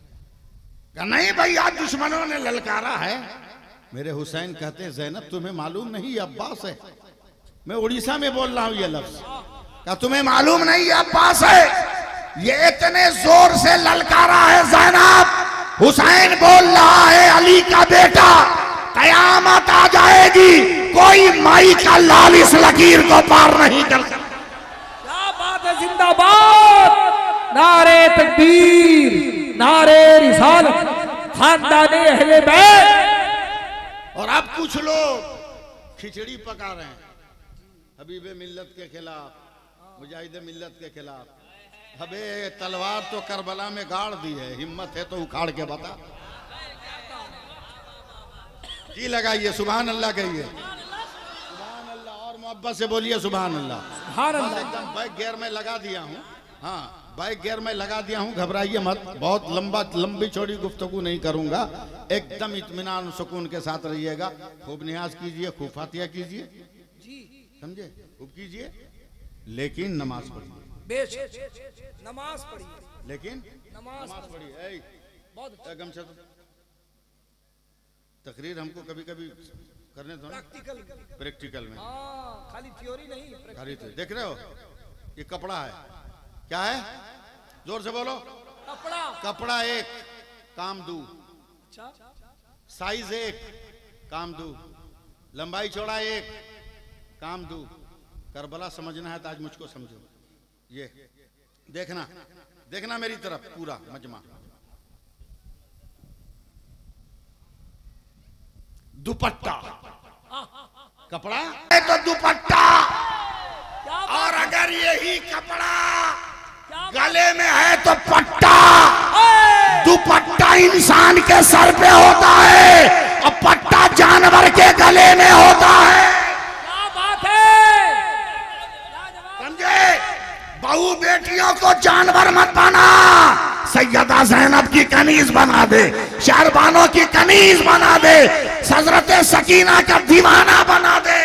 A: कहा नहीं भाई, आज दुश्मनों ने ललकारा है। मेरे हुसैन कहते हैं, ज़ैनब तुम्हें मालूम नहीं ये अब्बास है, मैं उड़ीसा में बोल रहा हूं ये लफ्ज। कहा तुम्हें मालूम नहीं ये अब्बास है, ये इतने जोर से ललकारा है ज़ैनब, हुसैन बोल रहा है अली का बेटा, कयामत आ जाएगी, कोई माई का लाल इस लकीर को पार नहीं कर सकता।
C: क्या बात है, जिंदाबाद, नारे तकबीर, नारे रिसालत, खानदाने अहले बैत।
A: और अब कुछ लोग खिचड़ी पका रहे हैं हबीबे मिल्लत के खिलाफ, मुजाहिदे मिल्लत के खिलाफ। अबे तलवार तो करबला में गाड़ दी है, हिम्मत है तो उखाड़ के बता। जी लगाइए, सुभान अल्लाह कहिए, सुभान अल्लाह, और मोहब्बत से बोलिए सुभान अल्लाह।
C: सुभान अल्लाह।
A: एकदम बाइक गियर में लगा दिया हूँ, हाँ बाइक गियर में लगा दिया हूँ, घबराइए मत, बहुत लंबी चौड़ी गुफ्तगू नहीं करूंगा, एकदम इत्मीनान सुकून के साथ रहिएगा। खूब नियाज कीजिए, खूब फातिहा कीजिए, समझे, खूब कीजिए, लेकिन नमाज पढ़िए,
C: नमाज पढ़िए,
A: लेकिन
C: नमाज
A: पढ़िए। बहुत गमछा तकरीर हमको कभी कभी करने दो, प्रैक्टिकल में,
C: खाली थ्योरी नहीं,
A: खाली तो देख रहे हो, ये कपड़ा है, क्या है, जोर से बोलो,
C: कपड़ा,
A: कपड़ा एक, काम दू,
C: अच्छा,
A: साइज एक, काम दू, लंबाई चौड़ा एक, काम दू। करबला समझना है तो आज मुझको समझो, ये देखना, देखना मेरी तरफ, पूरा मजमा, दुपट्टा, कपड़ा है तो दुपट्टा, और अगर यही कपड़ा गले में है तो पट्टा। दुपट्टा इंसान के सर पे होता है और पट्टा जानवर के गले में होता है।
C: क्या बात है,
A: समझे, बहू बेटियों को जानवर मत बना, सैयदा ज़ैनब की कनीज बना दे, शहरबानों की कनीज बना दे, हज़रत सकीना का दीवाना बना दे।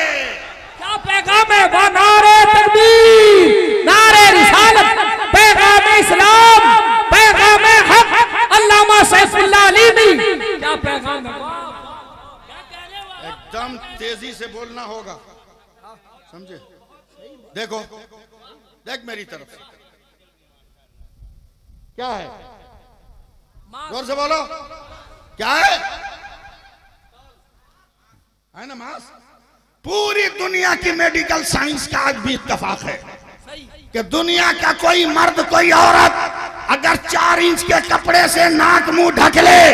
C: क्या पैगाम है, वो नारे तकबीर, नारे रिसालत, पैगाम इस्लाम, पैगाम हक, अल्लामा सैफुल्लाह अलीमी, क्या पैगाम है,
A: एकदम तेजी से बोलना होगा, समझे, देखो, देख मेरी तरफ से, क्या है, जोर से बोलो, क्या है ना मास। पूरी दुनिया की मेडिकल साइंस का आज भी इत्तेफाक है कि दुनिया का कोई मर्द, कोई औरत अगर 4 इंच के कपड़े से नाक मुंह ढक ले,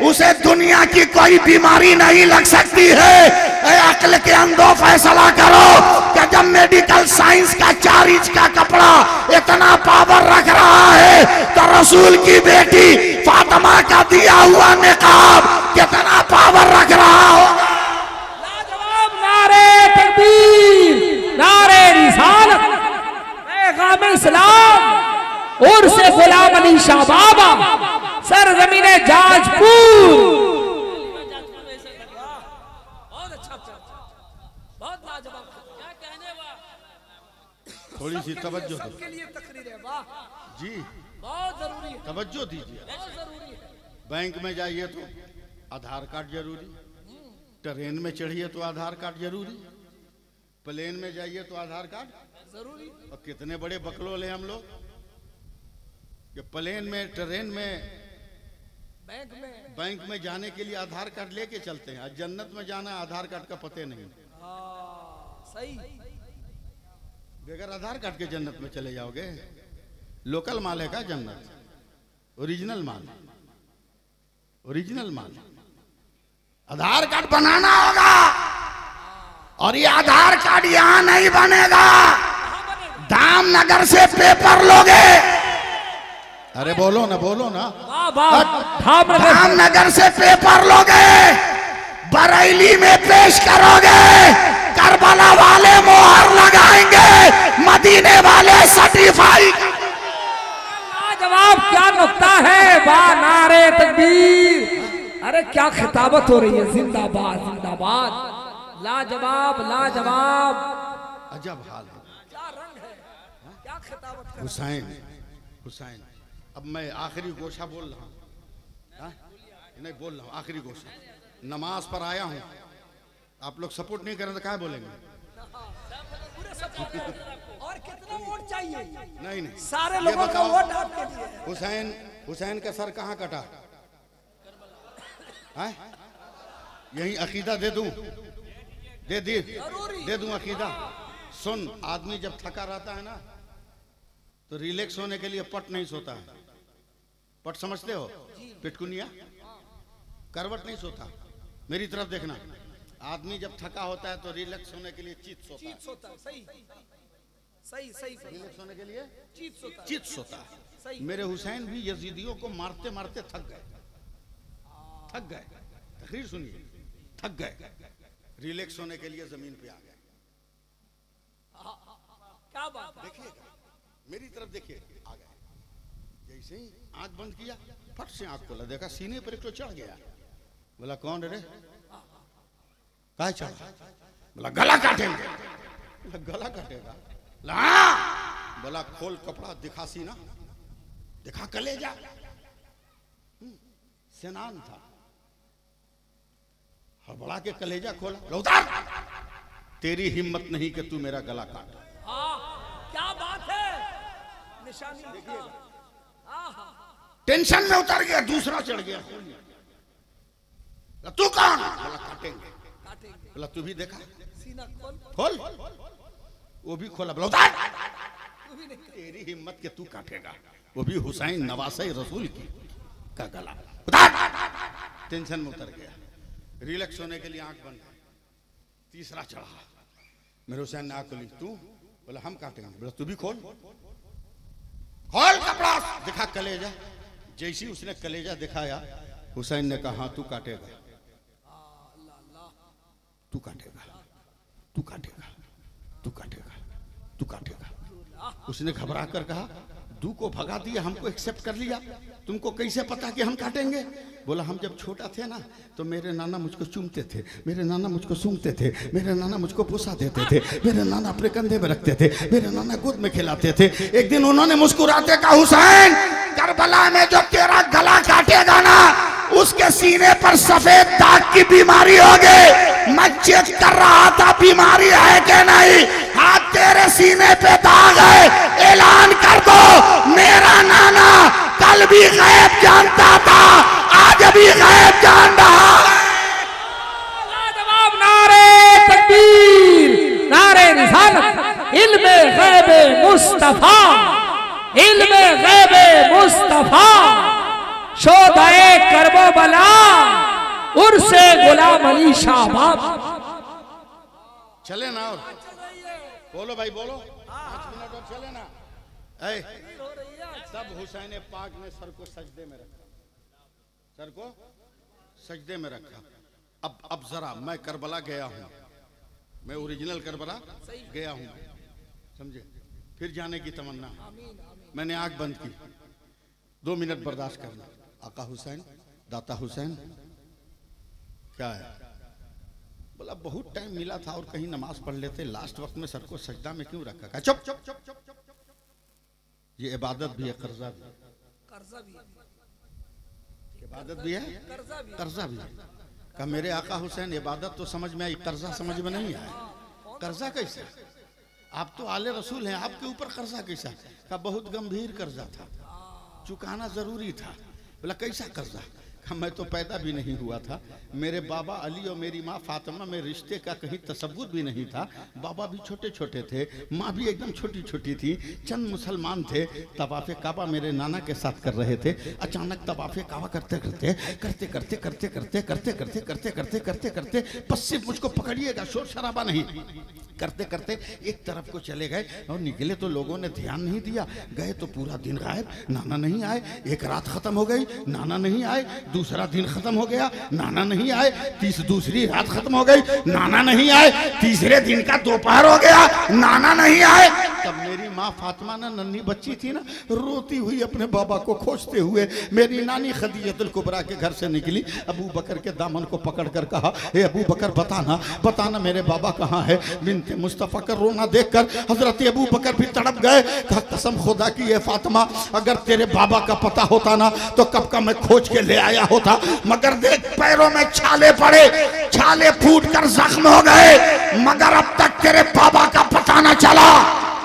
A: उसे दुनिया की कोई बीमारी नहीं लग सकती है। अक्ल के अंदर फैसला करो कि जब मेडिकल साइंस का 4 इंच का कपड़ा इतना पावर रख रहा है तो रसूल की बेटी फातिमा का दिया हुआ निकाब कितना पावर रख रहा होगा।
C: लाजवाब, नारे तकबीर, नारे रिसालत, पैगाम इस्लाम, और से गुलाम अली शाह बाबा, सरजमीने जाजपुर। बहुत अच्छा, बहुत लाजवाब, क्या कहने वाला,
A: थोड़ी सी तवज्जो दो,
C: सबके लिए तकरीर है, वाह
A: जी
C: बहुत जरूरी है,
A: तवज्जो दीजिए।
C: बहुत जरूरी है।
A: बैंक में जाइए तो आधार कार्ड जरूरी, ट्रेन में चढ़िए तो आधार कार्ड जरूरी, प्लेन में जाइए तो आधार कार्ड
C: जरूरी।
A: और कितने बड़े बकलोल हैं हम लोग कि प्लेन में, ट्रेन में, बैंक में जाने के लिए आधार कार्ड लेके चलते हैं। जन्नत में जाना आधार कार्ड का पते नहीं,
C: सही,
A: बगैर आधार कार्ड के जन्नत में चले जाओगे। लोकल माल है का जन्नत, ओरिजिनल माल, ओरिजिनल माल। आधार कार्ड बनाना होगा और ये आधार कार्ड यहां नहीं बनेगा, धामनगर से पेपर लोगे। अरे बोलो ना, बोलो ना। धामनगर से पेपर लोगे, बरेली में पेश करोगे, करबला वाले मोहर लगाएंगे, मदीने वाले सर्टिफाई।
C: लाजवाब, क्या नुक्ता है, वाह नारे तकबीर। अरे क्या खिताबत हो रही है, जिंदाबाद जिंदाबाद, लाजवाब लाजवाब,
A: अजब हाल है,
C: क्या रंग है, क्या खिताबत है।
A: हुसैन हुसैन। अब मैं आखिरी गोशा बोल रहा हूँ, नहीं बोल रहा हूँ, आखिरी गोशा। नमाज पर आया हूँ, आप लोग सपोर्ट नहीं करें तो क्या बोलेंगे?
C: और कितना वोट चाहिए?
A: नहीं नहीं,
C: सारे लोगों का वोट आपके लिए।
A: हुसैन, हुसैन का सर कहाँ कटा है? यही अकीदा दे दूं, दे दूं अकीदा। सुन, आदमी जब थका रहता है ना तो रिलैक्स होने के लिए पट नहीं सोता है। पट समझते हो? पिटकुनिया, करवट नहीं सोता। मेरी तरफ देखना, आदमी जब थका होता है तो रिलैक्स होने के लिए चीत सोता है।
C: सही सही सही,
A: रिलैक्स होने के लिए
C: चीत
A: सोता है। मेरे हुसैन भी यजीदियों को मारते मारते थक गए। तकरीर सुनिए, थक गए, रिलैक्स होने के लिए जमीन पे आ गए।
C: क्या बात है?
A: देखिएगा, मेरी तरफ देखिए, आ गए। जैसे ही आंख बंद किया, फट से आंख खोला, देखा सीने पर एक तो चढ़ गया। बोला कौन रे? कहा चढ़ा? बोला गला काटेंगे। बोला गला काटेगा? बोला खोल कपड़ा, दिखा सीना, दिखा कलेजा। सेनान था, हड़बड़ा के कलेजा खोला, उतार। तेरी हिम्मत नहीं कि तू मेरा गला काट।
C: क्या बात है, निशानी देखिएगा।
A: टेंशन में उतर गया, दूसरा चढ़ गया। तू कौन? बोला काटेंगे। बोला तू भी देखा,
C: सीना
A: खोल। वो भी खोला, बोला उतार। तेरी हिम्मत के तू काटेगा, वो भी हुसैन नवासे रसूल की का गला। उतार। टेंशन में उतर गया, रिलैक्स होने के लिए आंख बंद। तीसरा चढ़ा, मेरे हुसैन ने आंख खोली, तू? बोला हम काटेंगे। बोला तू भी खोल कपड़ा, दिखा कलेजा। जैसी उसने कलेजा दिखाया, हुसैन ने कहा हाँ तू काटेगा, तू काटेगा, तू काटेगा, तू काटेगा, तू काटेगा। उसने घबरा कर कहा, दू को भगा दिया, हमको एक्सेप्ट कर लिया, तुमको कैसे पता कि हम काटेंगे? बोला हम जब छोटा थे ना तो मेरे नाना मुझको चूमते थे, मेरे नाना मुझको सूंघते थे, मेरे नाना मुझको पुसा देते थे, मेरे नाना अपने कंधे में रखते थे, मेरे नाना गोद में खिलाते थे। एक दिन उन्होंने मुस्कुराते कहा, हुसैन करबला में जो तेरा गला काटेगा ना, उसके सीने पर सफेद दाग की बीमारी होगी। मैं चेक कर रहा था बीमारी है कि नहीं, हाथ तेरे सीने पे दाग है, ऐलान कर दो मेरा नाना कल भी गैब जानता था, आज भी गैब जान रहा है।
C: लाजवाब, नारे तकबीर, नारे रिसालत, इल्मे गैबे मुस्तफा, इल्मे गैबे मुस्तफा, शोधाए करबो बला, उर्से गुलाम अली शाहबाब।
A: चले ना, और बोलो भाई बोलो, 5 मिनट और चले ना। सब हुसैन पाक ने सर को सजदे में रखा, सर को सजदे में रखा। अब जरा मैं करबला गया हूं, मैं ओरिजिनल करबला गया हूं, समझे? फिर जाने की तमन्ना। मैंने आंख बंद की, 2 मिनट बर्दाश्त करना। आका हुसैन, दाता हुसैन, क्या है? बोला बहुत टाइम मिला था और कहीं नमाज पढ़ लेते, लास्ट वक्त में सर को सजदा में क्यों रखा? कहा चुप चुप चुप चुप चुप, ये इबादत भी है, कर्जा भी है। इबादत भी है, कर्जा भी है। कहा मेरे आका हुसैन इबादत तो समझ में आई, कर्जा समझ में नहीं आया। कर्जा कैसा? आप तो आले रसूल हैं, आपके ऊपर कर्जा कैसा? कहा बहुत गंभीर कर्जा था, चुकाना जरूरी था। बोला कैसा कर्जा? मैं तो पैदा भी नहीं हुआ था। मेरे बाबा अली और मेरी माँ फातिमा में रिश्ते का कहीं तसव्वुर भी नहीं था। बाबा भी छोटे छोटे थे, माँ भी एकदम छोटी छोटी थी। चंद मुसलमान थे, तवाफ़े काबा मेरे नाना के साथ कर रहे थे। अचानक तवाफ़े काबा करते करते करते करते करते करते करते करते करते करते करते करते बस सिर्फ मुझको पकड़िएगा, शोर शराबा नहीं, करते करते एक तरफ को चले गए और निकले तो लोगों ने ध्यान नहीं दिया। गए तो पूरा दिन गायब, नाना नहीं आए। एक रात खत्म हो गई, नाना नहीं आए। दूसरा दिन खत्म हो गया, नाना नहीं आए। दूसरी रात खत्म हो गई, नाना नहीं आए। तीसरे दिन का दोपहर हो गया, नाना नहीं आए। तब मेरी माँ फातिमा ना नन्ही बच्ची थी ना, रोती हुई अपने बाबा को खोजते हुए मेरी नानी खदीजतुल कुबरा के घर से निकली। अबू बकर के दामन को पकड़कर कहा, हे अबू बकर बताना बताना मेरे बाबा कहाँ है। बिनते मुस्तफा का रोना देखकर हजरत अबू बकर भी तड़प गए। कहा कसम खुदा की है फातिमा, अगर तेरे बाबा का पता होता ना तो कब का मैं खोज के ले आया होता। मगर देख पैरों में छाले पड़े, छाले फूट कर जख्म हो गए, मगर अब तक तेरे बाबा का पता न चला।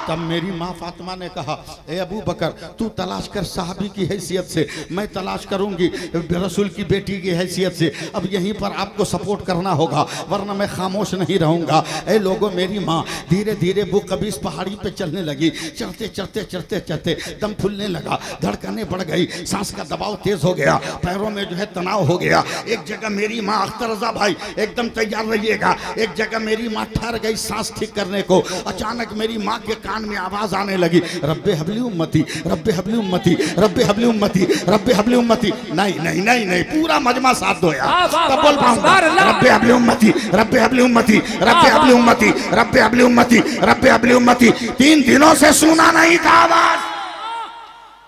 A: तब मेरी माँ फातिमा ने कहा, ए अबू बकर तू तलाश कर साहबी की हैसियत से, मैं तलाश करूंगी रसूल की बेटी की हैसियत से। अब यहीं पर आपको सपोर्ट करना होगा वरना मैं खामोश नहीं रहूंगा। ए लोगों, मेरी माँ धीरे धीरे वो कबीस पहाड़ी पे चलने लगी। चढ़ते चढ़ते चढ़ते चढ़ते दम फूलने लगा, धड़कनें बढ़ गई, सांस का दबाव तेज हो गया, पैरों में जो है तनाव हो गया। एक जगह मेरी माँ, अख्तर रजा भाई एकदम तैयार रहिएगा, एक जगह मेरी माँ ठहर गई सांस ठीक करने को। अचानक मेरी माँ के कान में आवाज आने लगी, रब्बे हबली उम्मती, रब्बे हबली उम्मती, रब्बे हबली उम्मती, रब्बे हबली उम्मती। नहीं नहीं नहीं नहीं, पूरा मजमा साथ दो यार, तब बोल पाऊंगा। रब्बे हबली उम्मती, रब्बे हबली उम्मती, रब्बे हबली उम्मती, रब्बे हबली उम्मती, रब्बे हबली उम्मती। 3 दिनों से सुना नहीं था आवाज,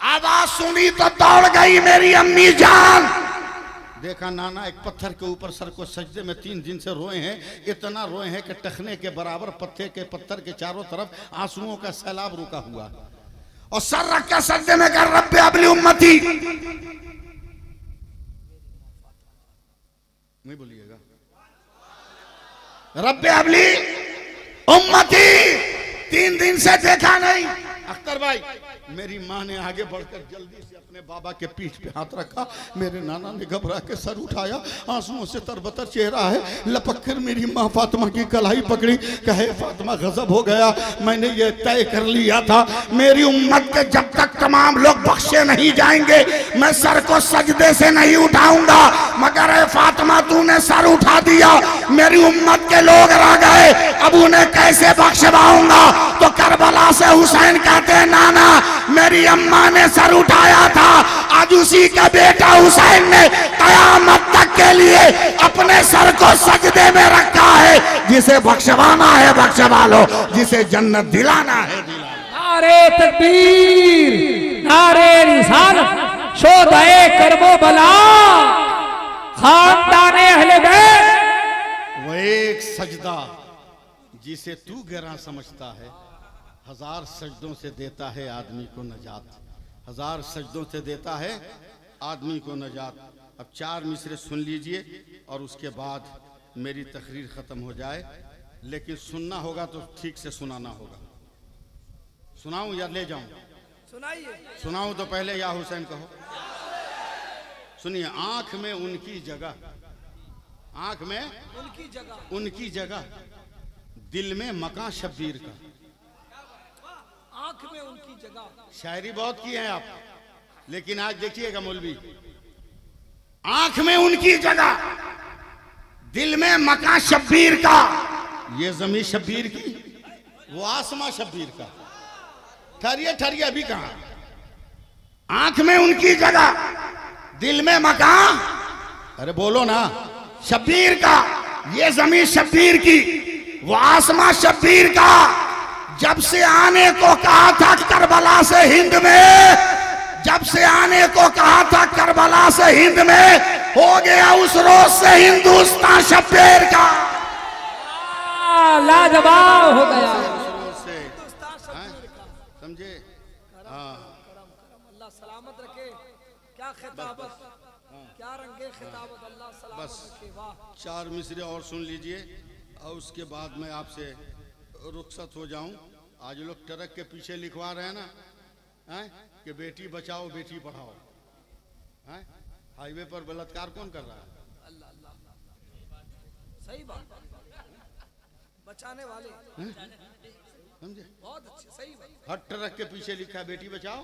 A: आवाज सुनी तो दौड़ गई मेरी अम्मी जान। देखा नाना एक पत्थर के ऊपर सर को सजदे में 3 दिन से रोए हैं। इतना रोए हैं कि टखने के बराबर पत्थर के चारों तरफ आंसुओं का सैलाब रुका हुआ, और सर रख के सजदे में कर रब्बे अबली उम्मती। नहीं बोलिएगा, रब्बे अबली उम्मती। 3 दिन से देखा नहीं। अख्तर भाई, मेरी माँ ने आगे बढ़कर जल्दी से अपने बाबा के पीठ पे हाथ रखा। मेरे नाना ने घबरा के सर उठाया, आंसुओं से तरबतर चेहरा है। लपक कर मेरी माँ फातिमा की कलाई पकड़ी, कहे फातिमा गजब हो गया, मैंने ये तय कर लिया था मेरी उम्मत के जब तक तमाम लोग बख्शे नहीं जाएंगे मैं सर को सजदे से नहीं उठाऊंगा। मगर ए फातिमा तूने सर उठा दिया, मेरी उम्मत के लोग रह गए, अब उन्हें कैसे बख्शवाऊंगा। तो करबला से हुसैन कहते हैं, नाना मेरी अम्मा ने सर उठाया था, आज उसी का बेटा हुसैन ने कयामत तक के लिए अपने सर को सजदे में रखा है। जिसे बख्शवाना है बख्शवा लो, जिसे जन्नत दिलाना है दिला।
C: नारे तकबीर, नारे रिसालत, शोदाए करबला, खानदाने अहले बैत।
A: वो एक सजदा जिसे तू गहरा समझता है, 1000 सजदों से देता है आदमी को नजात, 1000 सजदों से देता है आदमी को नजात। अब 4 मिसरे सुन लीजिए और उसके बाद मेरी तकरीर ख़त्म हो जाए, लेकिन सुनना होगा तो ठीक से सुनाना होगा। सुनाऊं या ले जाऊं?
B: सुनाइए।
A: सुनाऊं तो पहले या हुसैन कहो। सुनिए, आंख में उनकी जगह, आंख में उनकी जगह, दिल में मकान शब्बीर का।
B: आंख में उनकी जगह।
A: शायरी बहुत की है आप, लेकिन आज देखिएगा मौलवी, आंख में उनकी जगह, दिल में मकान शब्बीर का। ये जमीन शब्बीर की, वो आसमां शब्बीर का। ठहरिए ठहरिए, अभी कहां? आंख में उनकी जगह, दिल में मकान, अरे बोलो ना, शब्बीर का। ये जमीन शब्बीर की, वो आसमां शब्बीर का। जब से आने को कहा था करबला से हिंद में, जब से आने को कहा था करबला से हिंद में, हो गया उस रोज से हिंदुस्तान शब्बीर का।
C: लाजवाब हो गया।
A: समझे?
B: अल्लाह सलामत रखे। क्या खिताबत, क्या रंगे खिताबत, अल्लाह सलामत रखे। वाह।
A: 4 मिसरे और सुन लीजिए और उसके बाद मैं आपसे रुखसत हो जाऊं। आज लोग ट्रक के पीछे लिखवा रहे हैं ना, हैं कि बेटी बचाओ बेटी पढ़ाओ, हैं? हाईवे पर बलात्कार कौन कर रहा है?
C: अल्लाह अल्लाह सही बात, बचाने वाले
A: समझे?
C: बहुत अच्छे, सही बात।
A: हर ट्रक के पीछे लिखा है बेटी बचाओ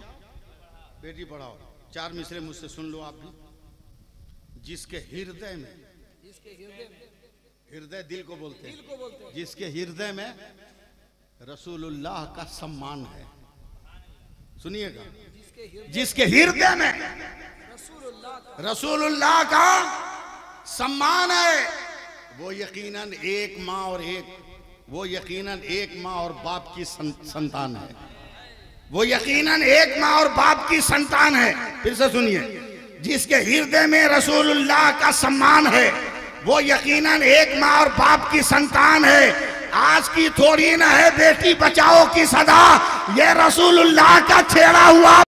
A: बेटी पढ़ाओ। 4 मिसरे मुझसे सुन लो आप भी। जिसके हृदय में,
C: जिसके हृदय में,
A: हृदय दिल को बोलते हैं,
C: दिल को बोलते हैं,
A: जिसके हृदय में रसूलुल्लाह का सम्मान है, सुनिएगा, जिसके हृदय में रसूलुल्लाह का सम्मान है, वो यकीनन एक माँ और एक माँ और बाप की संतान है। वो यकीनन एक माँ और बाप की संतान है। फिर से सुनिए, जिसके हृदय में रसूलुल्लाह का सम्मान है, वो यकीनन एक माँ और बाप की संतान है। आज की थोड़ी ना है बेटी बचाओ की सदा, ये रसूलुल्लाह का छेड़ा हुआ